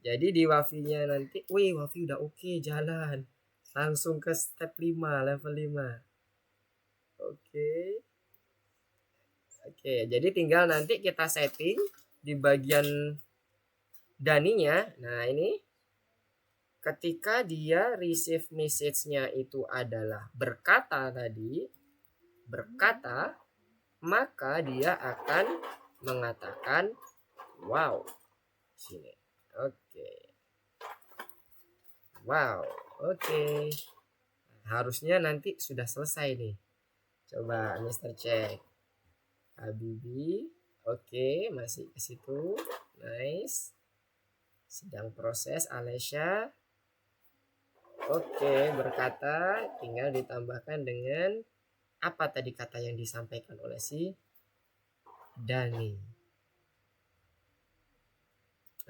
Jadi di Wafi-nya nanti, wih Wafi udah oke, jalan. Langsung ke step 5, level 5. Oke. Oke, jadi tinggal nanti kita setting di bagian Daninya. Nah, ini ketika dia receive message-nya itu adalah berkata tadi, berkata, maka dia akan mengatakan wow. Sini. Oke. Wow. Oke. Harusnya nanti sudah selesai nih. Coba Mister cek. Habibi, oke, masih ke situ, nice. Sedang proses Alesya, oke, berkata, tinggal ditambahkan dengan apa tadi kata yang disampaikan oleh si Dani.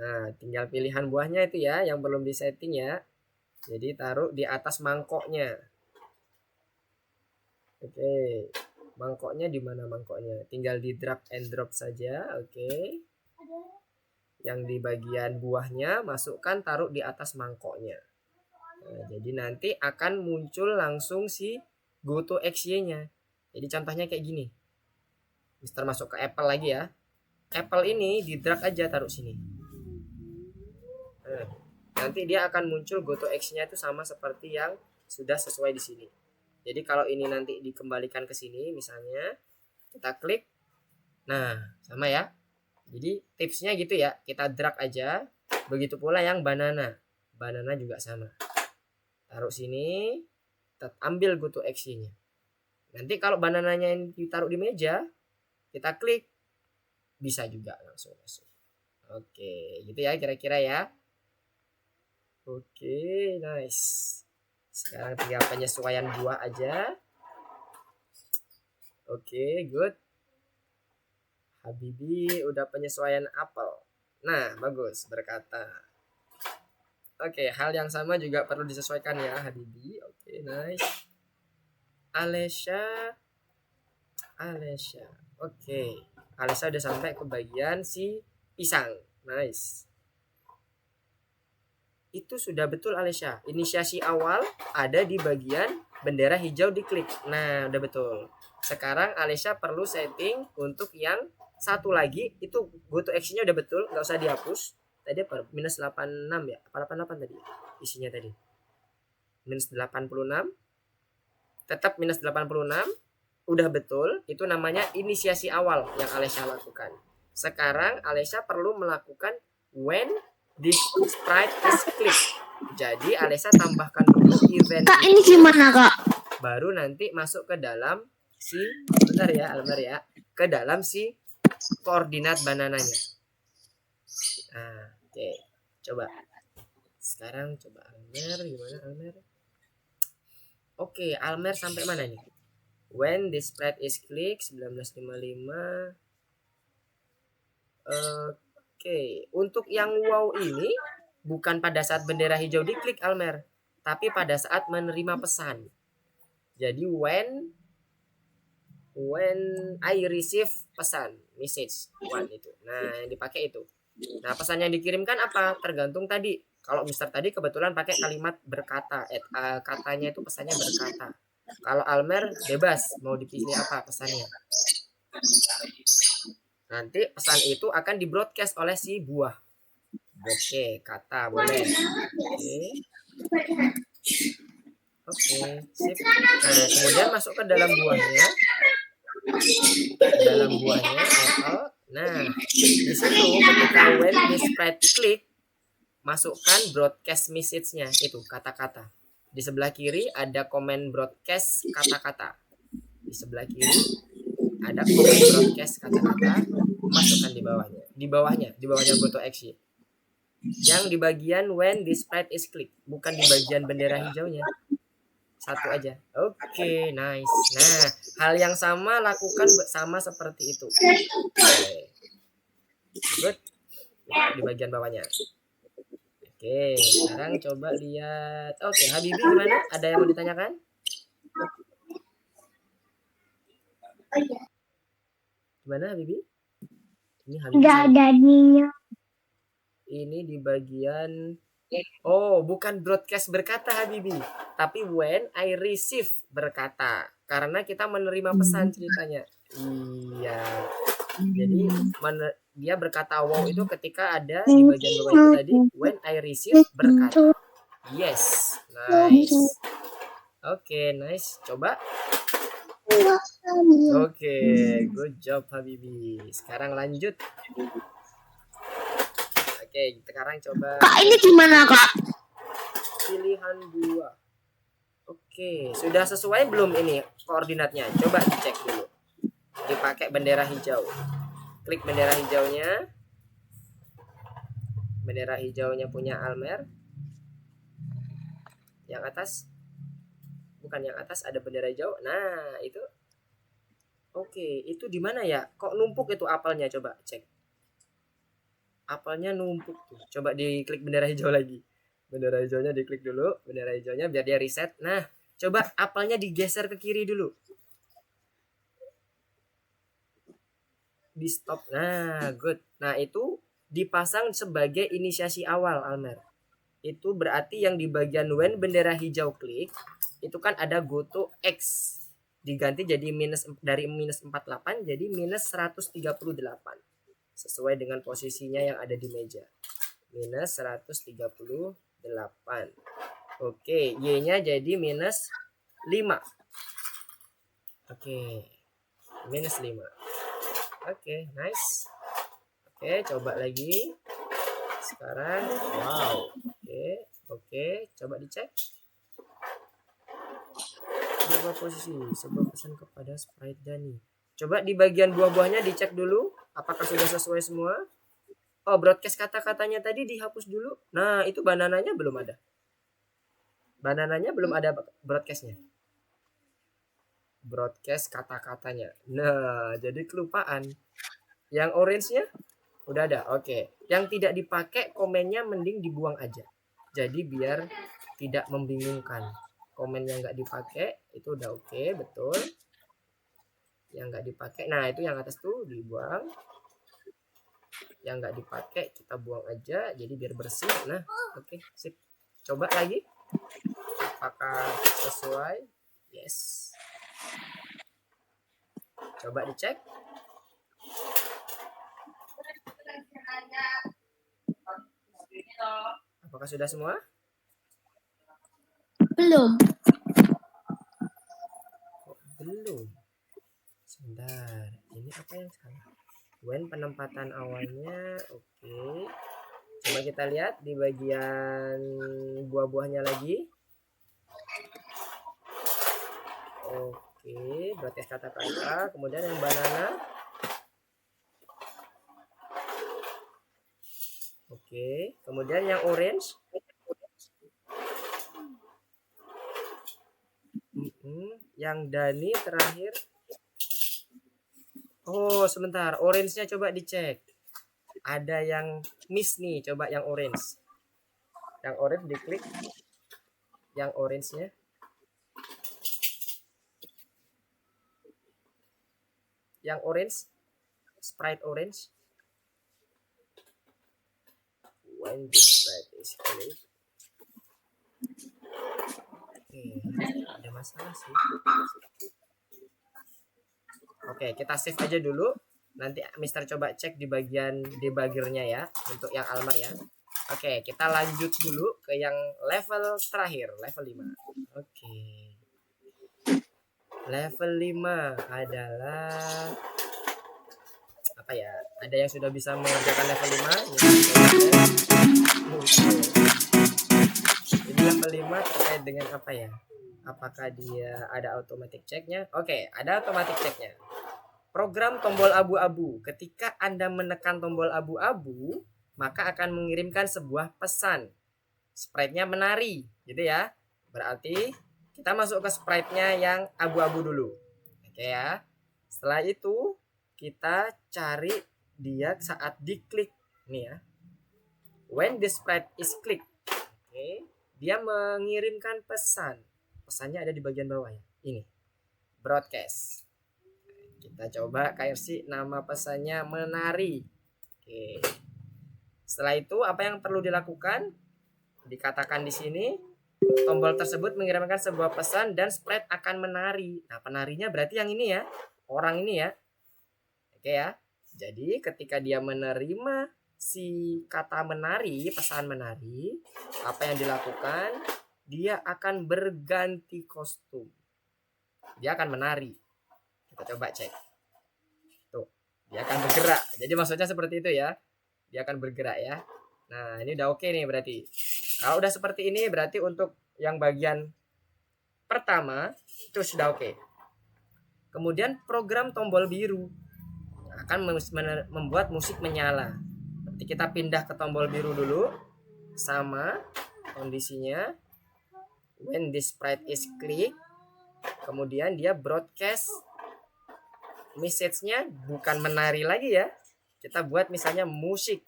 Nah, tinggal pilihan buahnya itu ya, yang belum disetting ya. Jadi taruh di atas mangkoknya. Oke. Mangkoknya di mana mangkoknya? Tinggal di drag and drop saja, oke. Yang di bagian buahnya masukkan, taruh di atas mangkoknya. Nah, jadi nanti akan muncul langsung si GoToExy-nya. Jadi contohnya kayak gini. Mister masuk ke Apple lagi ya. Apple ini di drag aja, taruh sini. Nah, nanti dia akan muncul GoToExy-nya itu sama seperti yang sudah sesuai di sini. Jadi kalau ini nanti dikembalikan ke sini misalnya, kita klik. Nah, sama ya. Jadi tipsnya gitu ya, kita drag aja. Begitu pula yang banana. Banana juga sama. Taruh sini, kita ambil GoToExy-nya. Nanti kalau banananya yang ditaruh di meja, kita klik, bisa juga langsung masuk. Oke, gitu ya kira-kira ya. Oke, nice. Sekarang tinggal penyesuaian buah aja. Oke, good. Habibi udah penyesuaian apel. Nah, bagus, berkata. Oke, hal yang sama juga perlu disesuaikan ya, Habibi. Oke, nice. Alesya. Oke. Alesya udah sampai ke bagian si pisang. Nice. Itu sudah betul Alesya. Inisiasi awal ada di bagian bendera hijau diklik. Nah, udah betul. Sekarang Alesya perlu setting untuk yang satu lagi, itu GoToExy-nya udah betul, nggak usah dihapus. Tadi apa? Minus 86 ya? Apa 88 tadi? Isinya tadi. Minus 86. Tetap minus 86. Udah betul, itu namanya inisiasi awal yang Alesya lakukan. Sekarang Alesya perlu melakukan when this sprite is clicked. Jadi Alesya tambahkan dulu event. Kak, ini gimana kak? Baru nanti masuk ke dalam si, bentar ya, ke dalam si koordinat banananya. Nah, oke. Coba. Sekarang coba Almer, gimana Almer? Oke, Almer sampai mana nih? When this sprite is clicked 1955. Oke, untuk yang wow ini bukan pada saat bendera hijau diklik Almer, tapi pada saat menerima pesan. Jadi when I receive pesan, message one itu. Nah, yang dipakai itu. Nah, pesan yang dikirimkan apa? Tergantung tadi. Kalau Mister tadi kebetulan pakai kalimat berkata, katanya itu pesannya berkata. Kalau Almer bebas mau dipilih apa pesannya. Nanti pesan itu akan di broadcast oleh si buah. Oke, kata boleh. Oke, sip. Nah, kemudian masuk ke dalam buahnya. Dalam buahnya apple. Nah, di situ ketika when this spread click, masukkan broadcast message-nya itu kata-kata. Di sebelah kiri ada komen broadcast kata-kata. Di sebelah kiri ada komen broadcast kata-kata, masukkan di bawahnya. Di bawahnya go to action. Yang di bagian when this spread is click, bukan di bagian bendera hijaunya. Satu aja. Oke, nice. Nah, hal yang sama lakukan sama seperti itu. Oke. Good. Di bagian bawahnya. Oke, sekarang coba lihat. Oke, Habibi gimana? Ada yang mau ditanyakan? Gimana Habibi? Ini Habibi. Nggak ada ninya. Ini di bagian oh, bukan broadcast berkata Habibi, tapi when I receive berkata. Karena kita menerima pesan ceritanya. Iya. Jadi dia berkata wow itu ketika ada di bagian bawah itu tadi when I receive berkata. Yes. Nice. Oke, nice. Coba. Oke, good job Habibi. Sekarang lanjut. Oke, sekarang coba. Kak, ini gimana, Kak? Pilihan buah. Oke, sudah sesuai belum ini koordinatnya? Coba dicek dulu. Dipakai bendera hijau. Klik bendera hijaunya. Bendera hijaunya punya Almer. Yang atas. Bukan yang atas ada bendera hijau. Nah, itu. Oke, itu di mana ya? Kok numpuk itu apelnya? Coba cek. Apelnya numpuk tuh. Coba diklik bendera hijau lagi. Bendera hijaunya diklik dulu. Bendera hijaunya biar dia reset. Nah, coba apelnya digeser ke kiri dulu. Di stop. Nah, good. Nah, itu dipasang sebagai inisiasi awal, Almer. Itu berarti yang di bagian when bendera hijau klik, itu kan ada go to X. Diganti jadi dari minus 48 jadi minus 138. Sesuai dengan posisinya yang ada di meja. Minus 138. Oke, Y-nya jadi minus 5. Oke. Minus 5. Oke, nice. Oke, coba lagi. Sekarang, wow. Oke, coba dicek. Berubah posisi, sebuah pesan kepada Sprite Dani. Coba di bagian buah-buahnya dicek dulu. Apakah sudah sesuai semua? Oh, broadcast kata-katanya tadi dihapus dulu. Nah, itu banananya belum ada. Banananya belum ada broadcastnya. Broadcast kata-katanya. Nah, jadi kelupaan. Yang orange-nya udah ada. Oke. Yang tidak dipakai komennya mending dibuang aja. Jadi biar tidak membingungkan. Komen yang nggak dipakai itu udah oke, betul. Yang nggak dipakai, nah itu yang atas tuh dibuang. Yang nggak dipakai kita buang aja, jadi biar bersih. Nah, oke, sip. Coba lagi. Apakah sesuai? Yes. Coba dicek. Apakah sudah semua? Belum. Kok belum? Sebentar. Ini apa yang salah? When penempatan awalnya oke. Coba kita lihat di bagian buah-buahnya lagi. Oke, berarti kata-kata. Kemudian yang banana. Oke, kemudian yang orange. Yang Dani terakhir. Oh, sebentar. Orange-nya coba dicek. Ada yang miss nih. Coba yang orange. Yang orange diklik. Yang orange-nya. Yang orange. Sprite orange. When the Sprite is click. Oke, ada masalah sih. Oke, kita save aja dulu. Nanti Mister coba cek di bagian debuggernya ya, untuk yang Almar ya. Oke, kita lanjut dulu ke yang level terakhir, level 5. Oke. Level 5 adalah apa ya? Ada yang sudah bisa mengerjakan level 5? Ini level 5 terkait dengan apa ya? Apakah dia ada automatic checknya? Oke, ada automatic checknya. Program tombol abu-abu. Ketika Anda menekan tombol abu-abu, maka akan mengirimkan sebuah pesan. Sprite-nya menari, gitu ya. Berarti kita masuk ke sprite-nya yang abu-abu dulu. Oke ya. Setelah itu kita cari dia saat diklik nih ya. When the sprite is click. Oke, dia mengirimkan pesan. Pesannya ada di bagian bawah ya. Ini. Broadcast. Kita coba KFC, nama pesannya menari. Oke. Setelah itu apa yang perlu dilakukan? Dikatakan di sini tombol tersebut mengirimkan sebuah pesan dan sprite akan menari. Nah, penarinya berarti yang ini ya. Orang ini ya. Oke ya. Jadi ketika dia menerima si kata menari, pesan menari, apa yang dilakukan? Dia akan berganti kostum. Dia akan menari. Kita coba cek. Tuh, dia akan bergerak. Jadi maksudnya seperti itu ya. Dia akan bergerak ya. Nah, ini udah oke nih berarti. Kalau udah seperti ini berarti untuk yang bagian pertama itu sudah oke. Kemudian program tombol biru akan membuat musik menyala. Berarti kita pindah ke tombol biru dulu. Sama kondisinya. When this sprite is click, kemudian dia broadcast message-nya bukan menari lagi ya. Kita buat misalnya musik.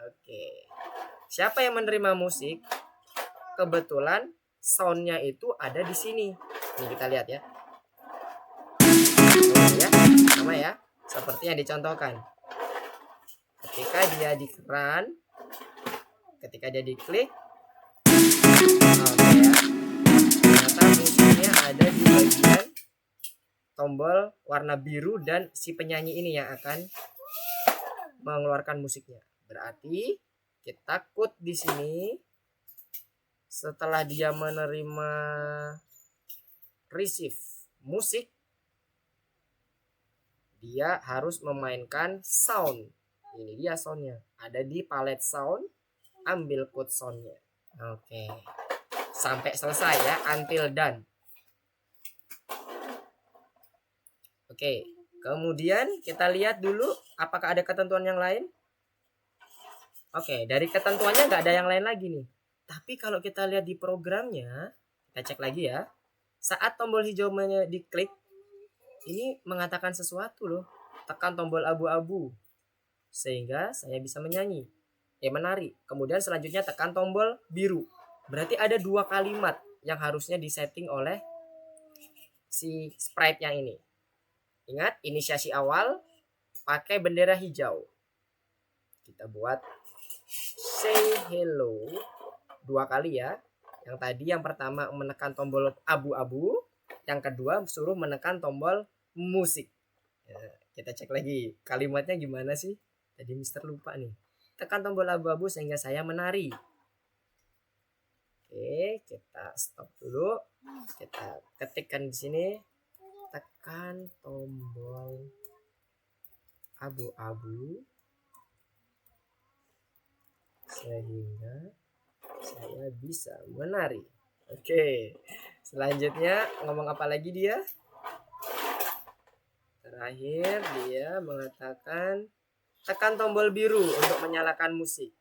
Oke. Siapa yang menerima musik? Kebetulan sound-nya itu ada di sini. Nih kita lihat ya. Ya, sama ya. Seperti yang dicontohkan. Ketika dia di run, ketika dia diklik, oke ya. Ternyata musiknya ada di bagian tombol warna biru dan si penyanyi ini yang akan mengeluarkan musiknya. Berarti kita quote di sini setelah dia menerima receive musik, dia harus memainkan sound. Ini dia soundnya. Ada di palette sound. Ambil quote soundnya. Oke. Sampai selesai ya. Until done. Oke. Kemudian kita lihat dulu apakah ada ketentuan yang lain. Oke. Dari ketentuannya nggak ada yang lain lagi nih. Tapi kalau kita lihat di programnya. Kita cek lagi ya. Saat tombol hijaunya diklik. Ini mengatakan sesuatu loh. Tekan tombol abu-abu. Sehingga saya bisa menyanyi. Menari. Kemudian selanjutnya tekan tombol biru. Berarti ada 2 kalimat yang harusnya disetting oleh si sprite yang ini. Ingat, inisiasi awal pakai bendera hijau. Kita buat say hello 2 kali ya. Yang tadi yang pertama menekan tombol abu-abu. Yang kedua suruh menekan tombol musik. Ya, kita cek lagi kalimatnya gimana sih. Tadi Mister lupa nih. Tekan tombol abu-abu sehingga saya menari. Oke, kita stop dulu. Kita ketikkan di sini. Tekan tombol abu-abu sehingga saya bisa menari. Oke. Selanjutnya ngomong apa lagi dia? Terakhir dia mengatakan tekan tombol biru untuk menyalakan musik.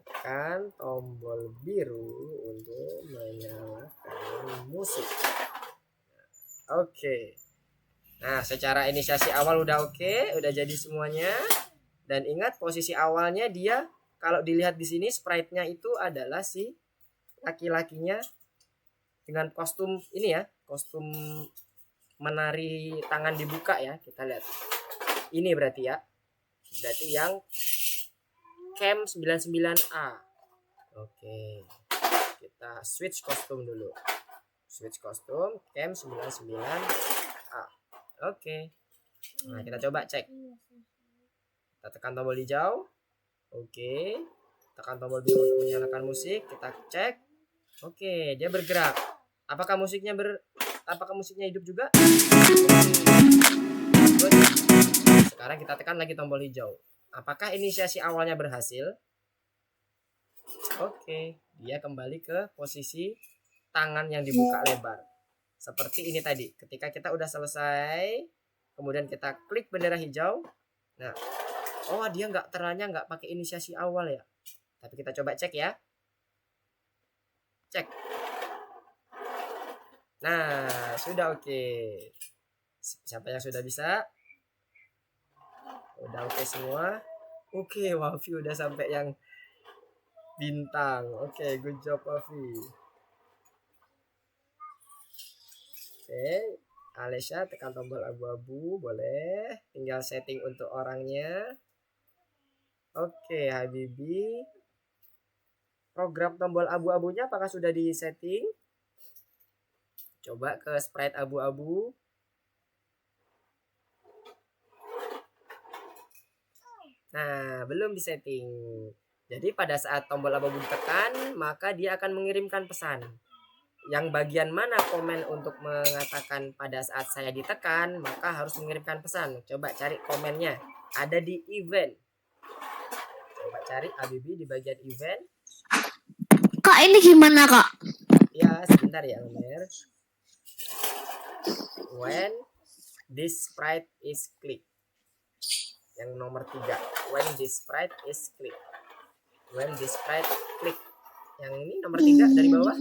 Tekan tombol biru untuk menyalakan musik. Oke. Nah, secara inisiasi awal udah oke, udah jadi semuanya. Dan ingat posisi awalnya dia kalau dilihat di sini sprite-nya itu adalah si laki-lakinya dengan kostum ini ya, kostum menari tangan dibuka ya. Kita lihat. Ini berarti ya. Berarti yang Cam 99A. Oke. Kita switch kostum dulu. Switch kostum camp 99A. Oke. Nah, kita coba cek. Kita tekan tombol hijau. Oke. Tekan tombol biru untuk menyalakan musik. Kita cek. Oke, dia bergerak. Apakah musiknya hidup juga? Good. Sekarang kita tekan lagi tombol hijau. Apakah inisiasi awalnya berhasil? Oke, dia kembali ke posisi tangan yang dibuka lebar. Seperti ini tadi. Ketika kita udah selesai, kemudian kita klik bendera hijau. Nah, oh dia ternyata nggak pakai inisiasi awal ya. Tapi kita coba cek ya. Cek. Nah, sudah oke. Siapa yang sudah bisa? Udah oke semua. Oke, Wafi udah sampai yang bintang. Oke, good job Wafi. Oke, Alesya tekan tombol abu-abu, boleh. Tinggal setting untuk orangnya. Oke, Habibi. Program tombol abu-abunya apakah sudah disetting? Coba ke sprite abu-abu. Nah, belum disetting. Jadi pada saat tombol abu-abu ditekan, maka dia akan mengirimkan pesan. Yang bagian mana komen untuk mengatakan pada saat saya ditekan, maka harus mengirimkan pesan. Coba cari komennya. Ada di event. Coba cari Habibi di bagian event. Kak, ini gimana, Kak? Ya, sebentar ya, Almer. When this sprite is clicked. Yang nomor 3. When this sprite is clicked. When this sprite click. Yang ini nomor 3 dari bawah.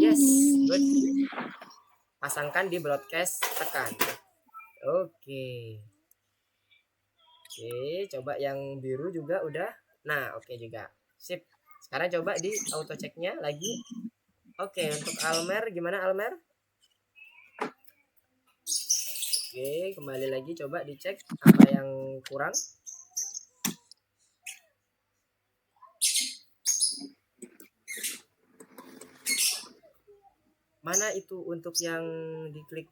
Yes, good. Pasangkan di broadcast, tekan. Oke. Oke, coba yang biru juga udah. Nah, oke juga. Sip. Sekarang coba di auto checknya lagi. Oke, untuk Almer gimana Almer? Oke, kembali lagi coba dicek apa yang kurang. Mana itu untuk yang diklik?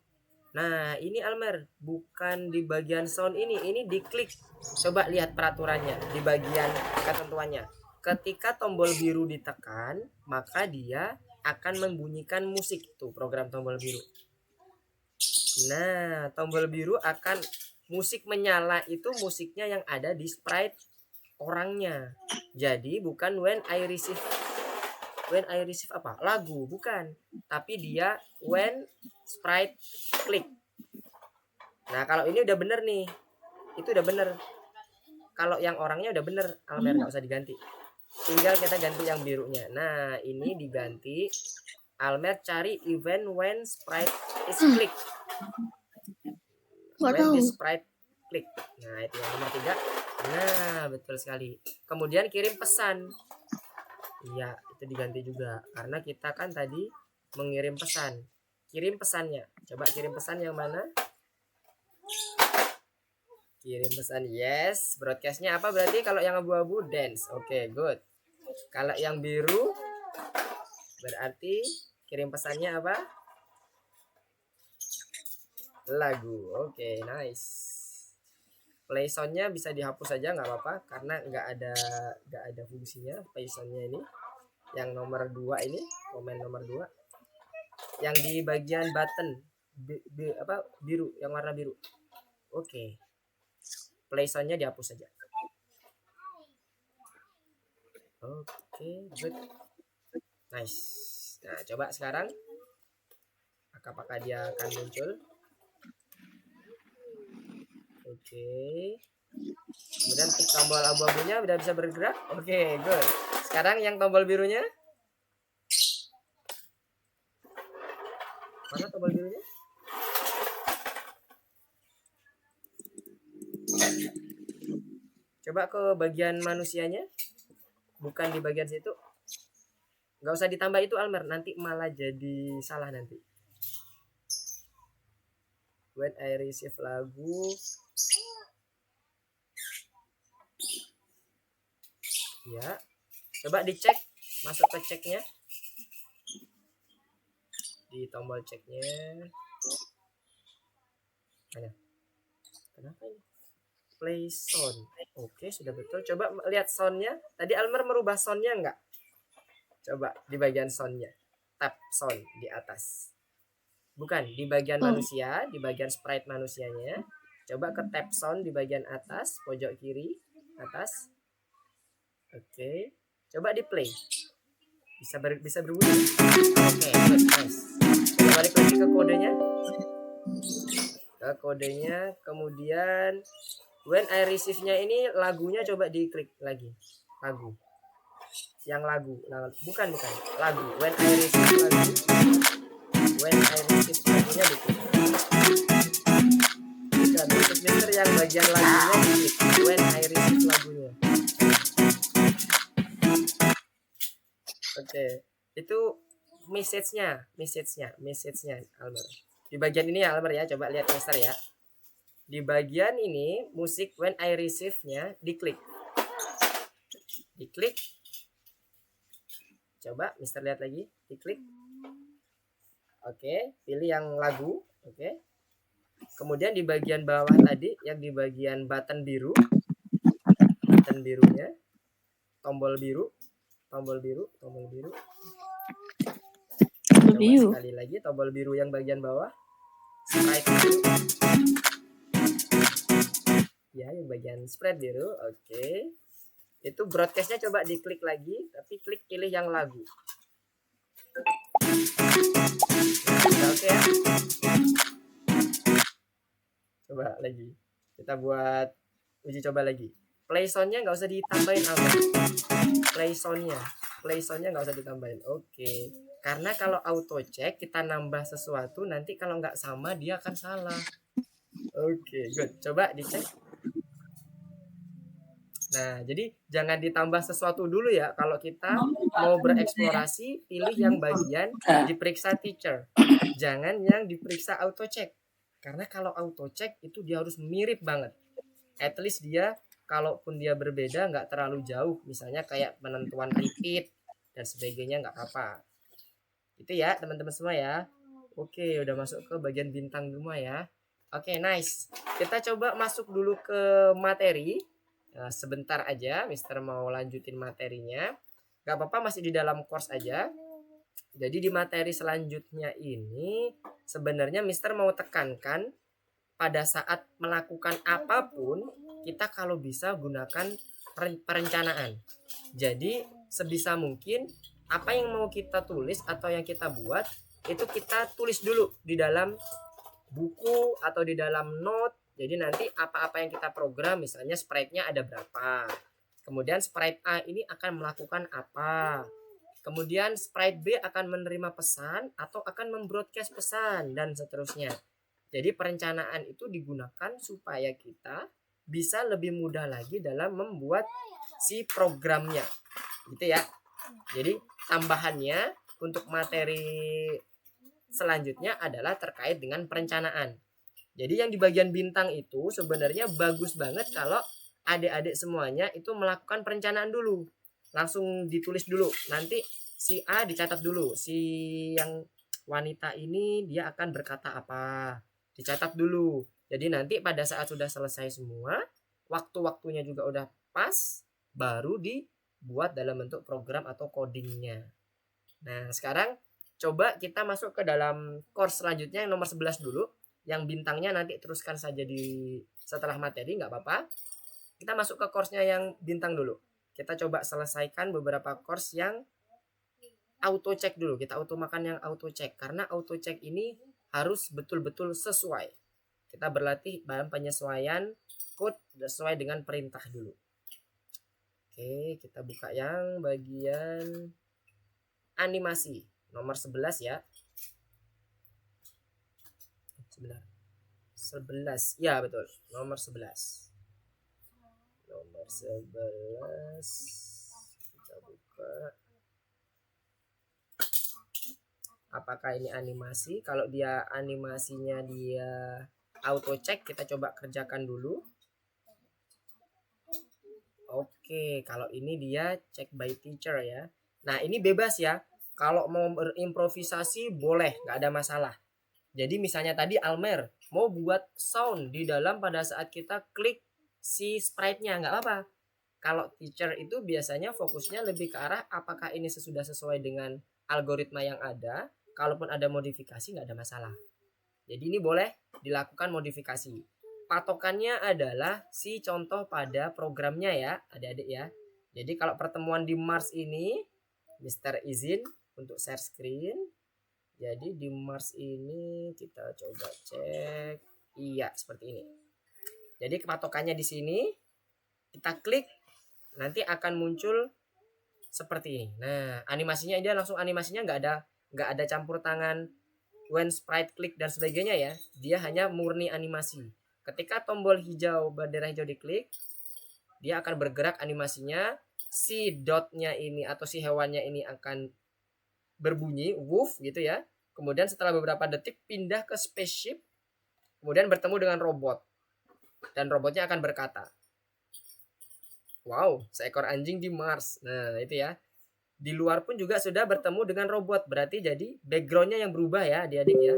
Nah, ini Almer, bukan di bagian sound ini diklik. Coba lihat peraturannya di bagian ketentuannya. Ketika tombol biru ditekan, maka dia akan membunyikan musik tuh program tombol biru. Nah, tombol biru akan musik menyala itu musiknya yang ada di sprite orangnya. Jadi bukan when I receive apa? Lagu, bukan. Tapi dia when sprite click. Nah, kalau ini udah bener nih. Itu udah bener. Kalau yang orangnya udah bener, Almer nggak usah diganti. Tinggal kita ganti yang birunya. Nah, ini diganti. Almer cari event when sprite is click. When this sprite click. Nah, itu yang nomor 3. Nah, betul sekali. Kemudian kirim pesan. Iya, itu diganti juga. Karena kita kan tadi mengirim pesan. Kirim pesannya. Coba kirim pesan yang mana? Kirim pesan, yes. Broadcastnya apa berarti? Kalau yang abu-abu, dance. Oke, good. Kalau yang biru, berarti kirim pesannya apa? Lagu. Oke, nice. Play soundnya bisa dihapus saja nggak apa-apa karena nggak ada fungsinya play soundnya ini. Yang nomor 2 ini, komen nomor 2. Yang di bagian button biru, yang warna biru. Oke. Play soundnya dihapus saja. Oke, good. Nice. Nah, coba sekarang apakah dia akan muncul? Oke. Kemudian tombol abu-abunya udah bisa bergerak. Oke, good. Sekarang yang tombol birunya. Mana tombol birunya? Coba ke bagian manusianya. Bukan di bagian situ. Nggak usah ditambah itu Almer. Nanti malah jadi salah nanti. When I receive lagu. Ya. Coba dicek. Masuk ke ceknya. di tombol ceknya. Mana? Kenapa ini? Play sound. Oke, sudah betul. Coba lihat soundnya. Tadi Almer merubah soundnya enggak? Coba di bagian soundnya. Tap sound di atas. Bukan, di bagian manusia, di bagian sprite manusianya. Coba ke tap sound di bagian atas, pojok kiri, atas. Oke. Coba di play. Bisa berbunyi. Oke, good, nice. Coba balik lagi ke kodenya. Ke kodenya, kemudian when I receive-nya ini lagunya coba diklik lagi. Lagu. Yang lagu. Bukan. Lagu. When I receive lagu. When I receive lagunya diklik. Bukan, Mister yang bagian lagunya diklik. When I receive lagunya. Oke. Itu message-nya Almer. Di bagian ini ya Almer ya, coba lihat Mister ya. Di bagian ini musik when I receive-nya diklik. Coba Mister lihat lagi, diklik. Oke, pilih yang lagu. Oke. Kemudian di bagian bawah tadi, yang di bagian button birunya, tombol biru. Coba sekali lagi, tombol biru yang bagian bawah. Sprite biru. Ya, yang bagian sprite biru. Oke. Itu broadcastnya coba diklik lagi, tapi klik pilih yang lagu. Nah, oke ya. Coba lagi. Kita buat uji coba lagi. Play sound-nya nggak usah ditambahin apa. Play sound-nya nggak usah ditambahin. Oke. Karena kalau auto check kita nambah sesuatu, nanti kalau nggak sama dia akan salah. Oke, good. Coba dicek. Nah, jadi jangan ditambah sesuatu dulu ya. Kalau kita mau bereksplorasi, pilih yang bagian diperiksa teacher. Jangan yang diperiksa auto check. Karena kalau auto check itu dia harus mirip banget. At least dia, kalaupun dia berbeda nggak terlalu jauh. Misalnya kayak penentuan repeat dan sebagainya nggak apa-apa. Itu ya teman-teman semua ya. Oke, udah masuk ke bagian bintang semua ya. Oke, nice. Kita coba masuk dulu ke materi. Nah, sebentar aja, Mister mau lanjutin materinya. Gak apa-apa, masih di dalam course aja. Jadi di materi selanjutnya ini sebenarnya Mister mau tekankan pada saat melakukan apapun kita kalau bisa gunakan perencanaan. Jadi sebisa mungkin apa yang mau kita tulis atau yang kita buat itu kita tulis dulu di dalam buku atau di dalam note. Jadi nanti apa-apa yang kita program, misalnya sprite-nya ada berapa. Kemudian sprite A ini akan melakukan apa. Kemudian sprite B akan menerima pesan atau akan membroadcast pesan dan seterusnya. Jadi perencanaan itu digunakan supaya kita bisa lebih mudah lagi dalam membuat si programnya. Gitu ya. Jadi tambahannya untuk materi selanjutnya adalah terkait dengan perencanaan. Jadi yang di bagian bintang itu sebenarnya bagus banget kalau adik-adik semuanya itu melakukan perencanaan dulu. Langsung ditulis dulu. Nanti si A dicatat dulu. Si yang wanita ini dia akan berkata apa. Dicatat dulu. Jadi nanti pada saat sudah selesai semua, waktu-waktunya juga udah pas, baru dibuat dalam bentuk program atau codingnya. Nah, sekarang coba kita masuk ke dalam course selanjutnya yang nomor 11 dulu. Yang bintangnya nanti teruskan saja di setelah materi, nggak apa-apa. Kita masuk ke course-nya yang bintang dulu. Kita coba selesaikan beberapa course yang auto check dulu. Kita makan yang auto check. Karena auto check ini harus betul-betul sesuai. Kita berlatih dalam penyesuaian code sesuai dengan perintah dulu. Oke, kita buka yang bagian animasi. Nomor 11 ya. 11. Ya, betul. Nomor 11. Kita buka. Apakah ini animasi? Kalau dia animasinya dia auto check, kita coba kerjakan dulu. Oke, kalau ini dia check by teacher ya. Nah, ini bebas ya. Kalau mau berimprovisasi boleh, nggak ada masalah. Jadi misalnya tadi Almer mau buat sound di dalam pada saat kita klik si sprite-nya, nggak apa-apa. Kalau teacher itu biasanya fokusnya lebih ke arah apakah ini sudah sesuai dengan algoritma yang ada. Kalaupun ada modifikasi nggak ada masalah. Jadi ini boleh dilakukan modifikasi. Patokannya adalah si contoh pada programnya ya, adik-adik ya. Jadi kalau pertemuan di Mars ini, Mister izin untuk share screen. Jadi di Mars ini kita coba cek. Iya, seperti ini. Jadi patokannya di sini kita klik nanti akan muncul seperti ini. Nah, animasinya dia langsung animasinya nggak ada campur tangan when sprite klik dan sebagainya ya. Dia hanya murni animasi. Ketika tombol hijau bendera hijau diklik, dia akan bergerak animasinya. Si dotnya ini atau si hewannya ini akan berbunyi woof gitu ya. Kemudian setelah beberapa detik pindah ke spaceship, kemudian bertemu dengan robot. Dan robotnya akan berkata, wow, seekor anjing di Mars. Nah, itu ya. Di luar pun juga sudah bertemu dengan robot. Berarti jadi backgroundnya yang berubah ya adik-adik ya.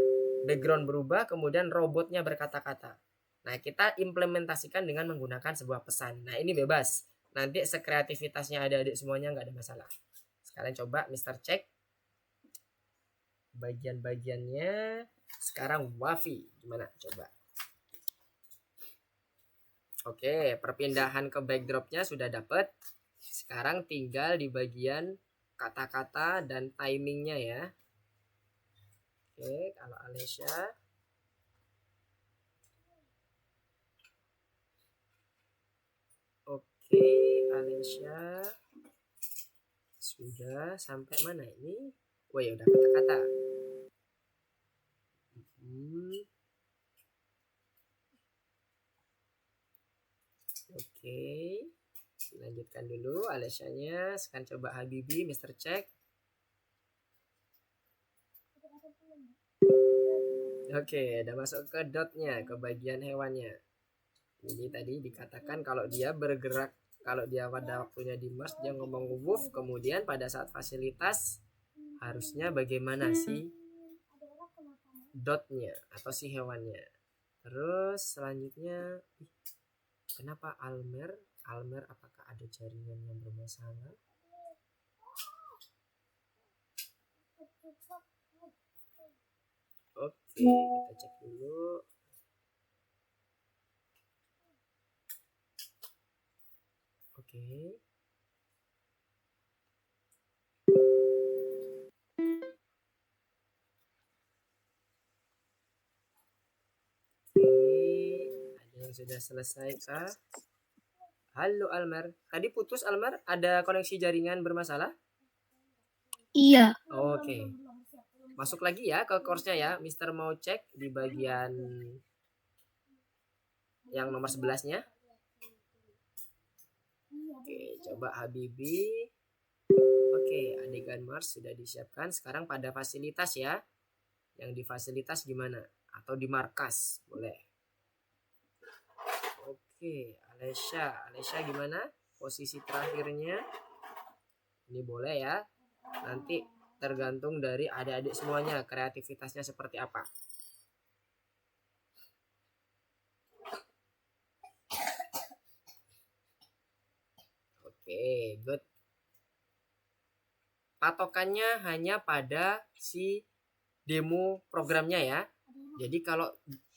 Background berubah, kemudian robotnya berkata-kata. Nah, kita implementasikan dengan menggunakan sebuah pesan. Nah, ini bebas. Nanti sekreativitasnya adik-adik semuanya nggak ada masalah. Sekalian coba Mister cek bagian-bagiannya. Sekarang Wafi gimana? Coba. Oke, perpindahan ke backdropnya sudah dapat. Sekarang tinggal di bagian kata-kata dan timingnya ya. Oke, kalau Alesya. Oke, Alesya. Sudah sampai mana ini? Oh ya udah kata-kata. Oke, dilanjutkan dulu Alesyanya. Sekarang coba Habibi, Mister cek. Oke, udah masuk ke dotnya, ke bagian hewannya. Jadi tadi dikatakan kalau dia bergerak, kalau dia pada waktunya di Mars dia ngomong woof, kemudian pada saat fasilitas harusnya bagaimana sih dotnya atau si hewannya. Terus selanjutnya, kenapa Almer apakah ada jaringan yang bermasalah? Oke, kita cek dulu. Oke. Ada yang sudah selesai kah? Halo Almer. Tadi putus Almer, ada koneksi jaringan bermasalah? Iya. Oke. Masuk lagi ya ke course-nya ya. Mister mau cek di bagian yang nomor 11-nya. Oke, coba Habibi. Oke, adegan Mars sudah disiapkan. Sekarang pada fasilitas ya. Yang di fasilitas gimana? Atau di markas, boleh. Oke, Alesya gimana? Posisi terakhirnya. Ini boleh ya. Nanti tergantung dari adik-adik semuanya kreativitasnya seperti apa. Oke, good. Patokannya hanya pada si demo programnya ya. Jadi kalau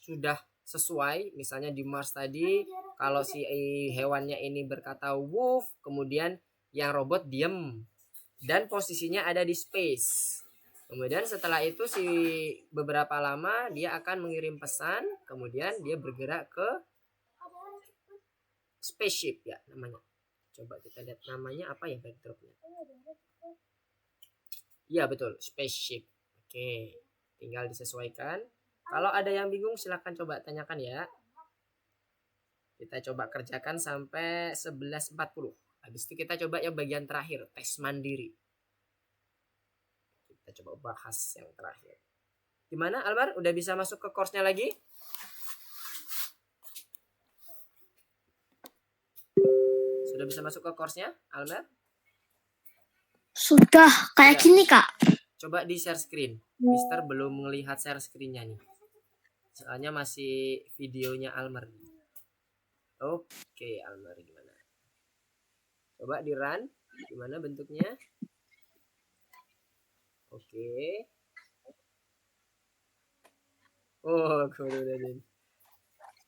sudah sesuai, misalnya di Mars tadi, kalau si hewannya ini berkata woof, kemudian yang robot diem dan posisinya ada di space. Kemudian setelah itu si beberapa lama dia akan mengirim pesan, kemudian dia bergerak ke spaceship ya namanya. Coba kita lihat namanya apa ya backdropnya. Iya betul, spaceship. Oke, tinggal disesuaikan. Kalau ada yang bingung silahkan coba tanyakan ya. Kita coba kerjakan sampai 11.40. Habis itu kita coba yang bagian terakhir, tes mandiri. Kita coba bahas yang terakhir. Gimana Almar? Udah bisa masuk ke course-nya lagi? Sudah bisa masuk ke course-nya Almar? Sudah kayak gini, Kak. Coba di share screen. Mister belum melihat share screen-nya nih. Soalnya masih videonya Almer. Oke, Almer gimana? Coba di run. Gimana bentuknya? Oke. Oh, kemudian.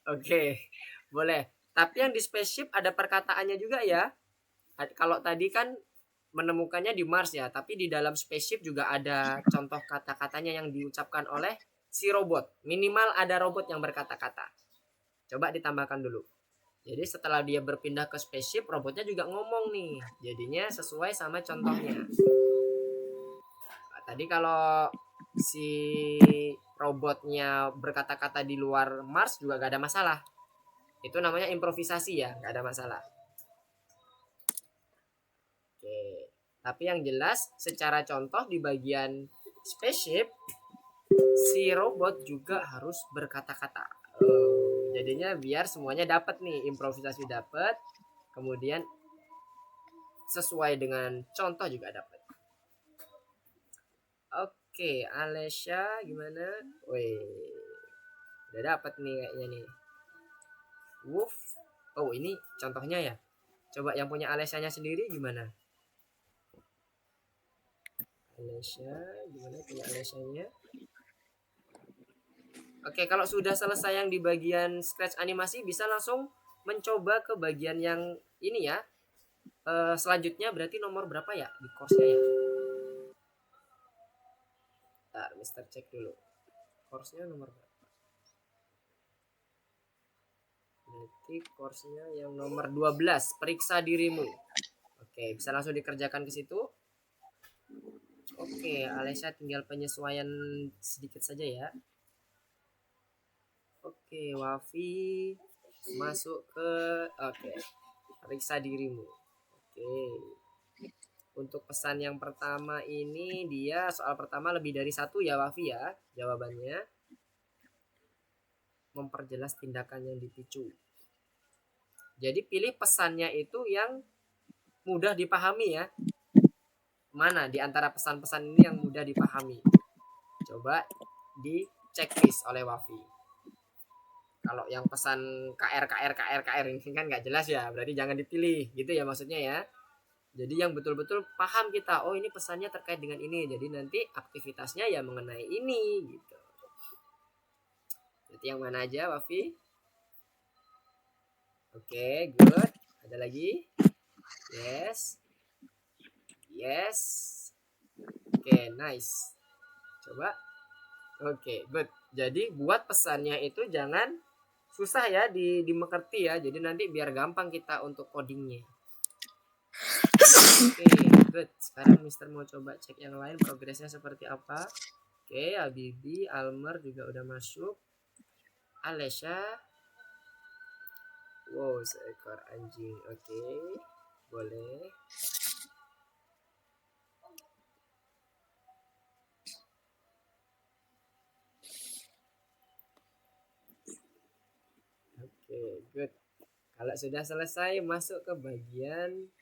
Oke, boleh. Tapi yang di spaceship ada perkataannya juga ya. Kalau tadi kan menemukannya di Mars ya, tapi di dalam spaceship juga ada contoh kata-katanya yang diucapkan oleh si robot. Minimal ada robot yang berkata-kata. Coba ditambahkan dulu. Jadi setelah dia berpindah ke spaceship, robotnya juga ngomong nih. Jadinya sesuai sama contohnya. Nah, tadi kalau si robotnya berkata-kata di luar Mars juga gak ada masalah. Itu namanya improvisasi ya, gak ada masalah. Oke. Tapi yang jelas secara contoh di bagian spaceship si robot juga harus berkata-kata. Jadinya biar semuanya dapat nih, improvisasi dapat, kemudian sesuai dengan contoh juga dapat. Oke, Alessia gimana? Wih, udah dapat nih kayaknya nih. Woof. Oh ini contohnya ya. Coba yang punya Alessia-nya sendiri gimana? Alessia gimana punya Alessia-nya? Oke, kalau sudah selesai yang di bagian scratch animasi bisa langsung mencoba ke bagian yang ini ya. Selanjutnya berarti nomor berapa ya di course-nya ya? Bentar, Mister cek dulu. Course-nya nomor berapa? Berarti course-nya yang nomor 12, periksa dirimu. Oke, bisa langsung dikerjakan ke situ. Oke, Alessia tinggal penyesuaian sedikit saja ya. Oke, Wafi masuk ke periksa dirimu. Oke. Untuk pesan yang pertama ini dia soal pertama lebih dari satu ya Wafi ya jawabannya. Memperjelas tindakan yang dipicu. Jadi pilih pesannya itu yang mudah dipahami ya. Mana di antara pesan-pesan ini yang mudah dipahami? Coba di checklist oleh Wafi. Kalau yang pesan KR ini kan nggak jelas ya, berarti jangan dipilih gitu ya maksudnya ya. Jadi yang betul-betul paham kita, oh ini pesannya terkait dengan ini, jadi nanti aktivitasnya ya mengenai ini gitu. Jadi yang mana aja Wafi? Oke, good. Ada lagi? Yes. Yes. Oke, nice. Coba. Oke, good. Jadi buat pesannya itu jangan susah ya dimengerti ya. Jadi nanti biar gampang kita untuk codingnya. Oke, good. Sekarang Mister mau coba cek yang lain progresnya seperti apa. Oke, Habibi, Almer juga udah masuk. Alessia. Wow, seekor anjing. Oke, boleh. Oke, good. Kalau sudah selesai, masuk ke bagian.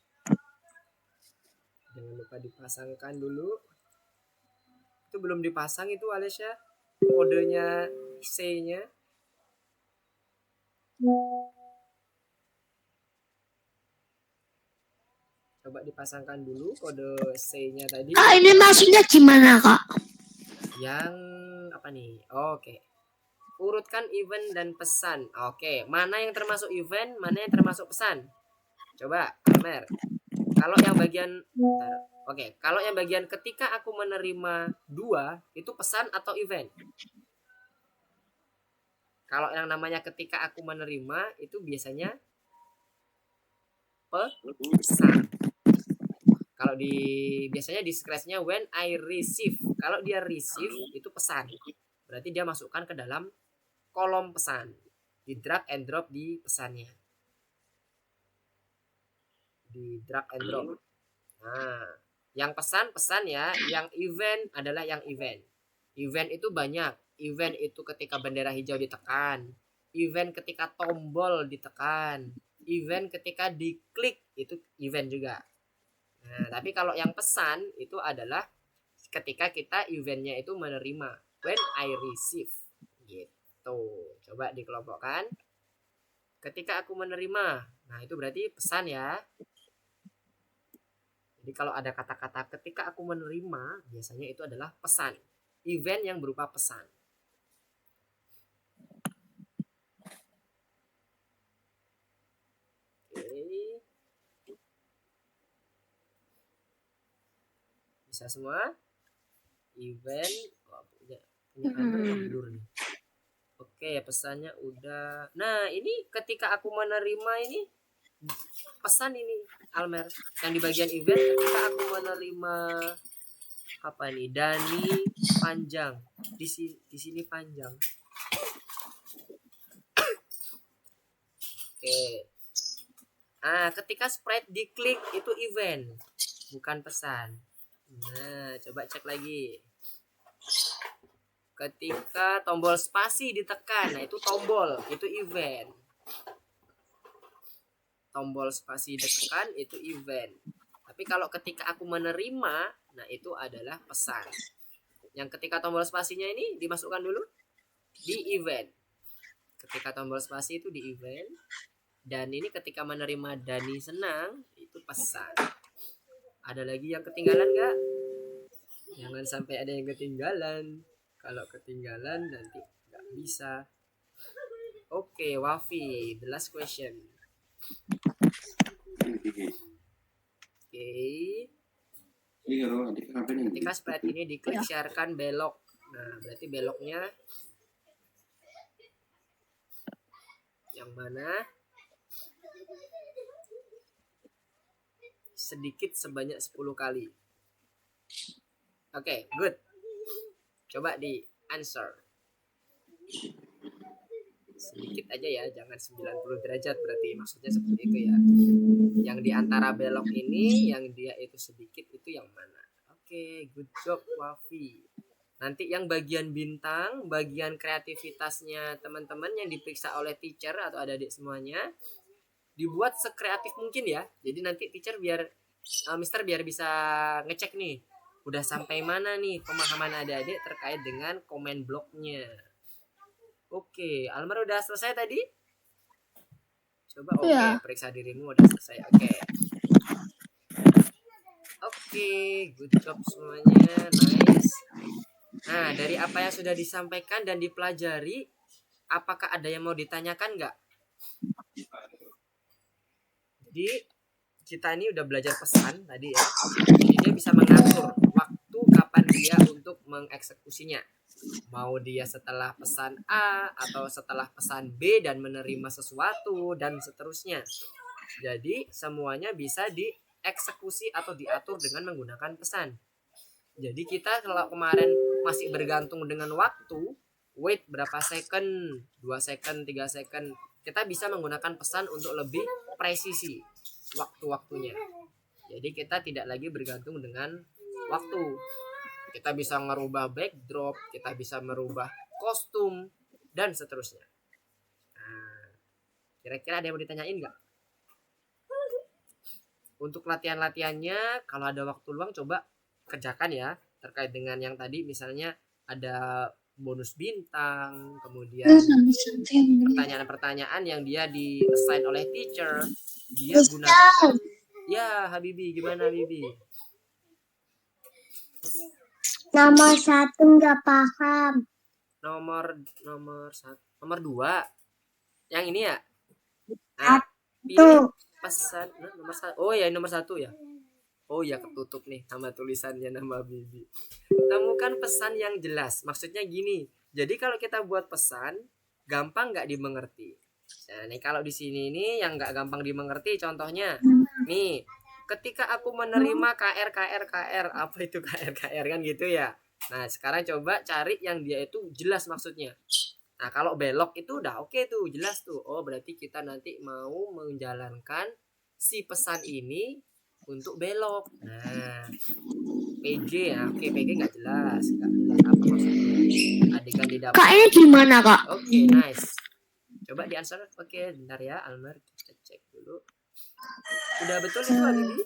Jangan lupa dipasangkan dulu. Itu belum dipasang itu Alessia. Kodenya C-nya. Coba dipasangkan dulu kode C-nya tadi. Kak, ini maksudnya gimana, Kak? Yang apa nih? Oke. Urutkan event dan pesan. Oke, mana yang termasuk event, mana yang termasuk pesan? Coba, Amer. Kalau yang bagian Oke, kalau yang bagian ketika aku menerima 2 itu pesan atau event? Kalau yang namanya ketika aku menerima itu biasanya pesan. Kalau biasanya di scratch-nya when I receive. Kalau dia receive itu pesan. Berarti dia masukkan ke dalam kolom pesan. Di drag and drop di pesannya. Di drag and drop. Nah, yang pesan ya, yang event adalah yang event. Event itu banyak. Event itu ketika bendera hijau ditekan. Event ketika tombol ditekan. Event ketika diklik itu event juga. Nah, tapi kalau yang pesan itu adalah ketika kita eventnya itu menerima, when I receive gitu. Coba dikelompokkan. Ketika aku menerima, nah itu berarti pesan ya. Jadi kalau ada kata-kata ketika aku menerima, biasanya itu adalah pesan, event yang berupa pesan. Oke. Bisa semua? Event, oh, punya blur nih. Oke, pesannya udah. Nah, ini ketika aku menerima ini pesan ini, Almer. Yang di bagian event ketika aku menerima apa nih? Dani panjang. Di sini panjang. Oke. Ah, ketika spread diklik itu event, bukan pesan. Nah, coba cek lagi. Ketika tombol spasi ditekan, nah itu tombol, itu event. Tombol spasi ditekan itu event. Tapi kalau ketika aku menerima, nah itu adalah pesan. Yang ketika tombol spasinya ini dimasukkan dulu di event. Ketika tombol spasi itu di event. Dan ini ketika menerima Dani senang, itu pesan. Ada lagi yang ketinggalan nggak? Jangan sampai ada yang ketinggalan. Kalau ketinggalan nanti nggak bisa. Oke, Wafi, the last question. Oke. Ketika spread ini diklik sharekan belok. Nah, berarti beloknya yang mana? Sedikit sebanyak 10 kali. Oke, good. Coba di answer. Sedikit aja ya, jangan 90 derajat berarti maksudnya seperti itu ya. Yang di antara belok ini, yang dia itu sedikit itu yang mana? Oke, good job Wafi. Nanti yang bagian bintang, bagian kreativitasnya teman-teman yang diperiksa oleh teacher atau adik-adik semuanya, dibuat sekreatif mungkin ya. Jadi nanti teacher biar Mister biar bisa ngecek nih udah sampai mana nih pemahaman adik-adik terkait dengan komen bloknya. Oke, Almar udah selesai tadi? Coba oke, periksa dirimu udah selesai. Oke, good job semuanya, nice. Nah, dari apa yang sudah disampaikan dan dipelajari, apakah ada yang mau ditanyakan nggak? Jadi kita ini udah belajar pesan tadi ya. Jadi dia bisa mengatur waktu kapan dia untuk mengeksekusinya. Mau dia setelah pesan A atau setelah pesan B dan menerima sesuatu dan seterusnya. Jadi semuanya bisa dieksekusi atau diatur dengan menggunakan pesan. Jadi kita kalau kemarin masih bergantung dengan waktu, wait berapa second, 2 second, 3 second, kita bisa menggunakan pesan untuk lebih presisi waktu-waktunya. Jadi kita tidak lagi bergantung dengan waktu. Kita bisa merubah backdrop, kita bisa merubah kostum, dan seterusnya. Nah, kira-kira ada yang mau ditanyain nggak? Untuk latihan-latihannya, kalau ada waktu luang coba kerjakan ya. Terkait dengan yang tadi misalnya ada bonus bintang, kemudian pertanyaan-pertanyaan yang dia di-assign oleh teacher, dia gunakan. Ya, Habibi, gimana Habibi? Nomor 1 nggak paham. Nomor 2. Yang ini ya? Nah, pilih pesan nomor 1. Oh ya, nomor 1 ya. Oh ya, ketutup nih nama tulisannya nama Habibi. Temukan pesan yang jelas. Maksudnya gini. Jadi kalau kita buat pesan, gampang nggak dimengerti. Nah, nih kalau di sini nih yang nggak gampang dimengerti contohnya. Nih, ketika aku menerima KR, apa itu KR kan gitu ya. Nah, sekarang coba cari yang dia itu jelas maksudnya. Nah, kalau belok itu udah oke tuh, jelas tuh. Oh, berarti kita nanti mau menjalankan si pesan ini untuk belok. Nah, PG ya. Oke, PG nggak jelas. Nggak jelas apa maksudnya. Adegan di dapur. Kak-nya gimana, Kak? Oke, nice. Coba di answer. Oke, bentar ya, Almer. Kita cek dulu. Udah betul itu Habibi?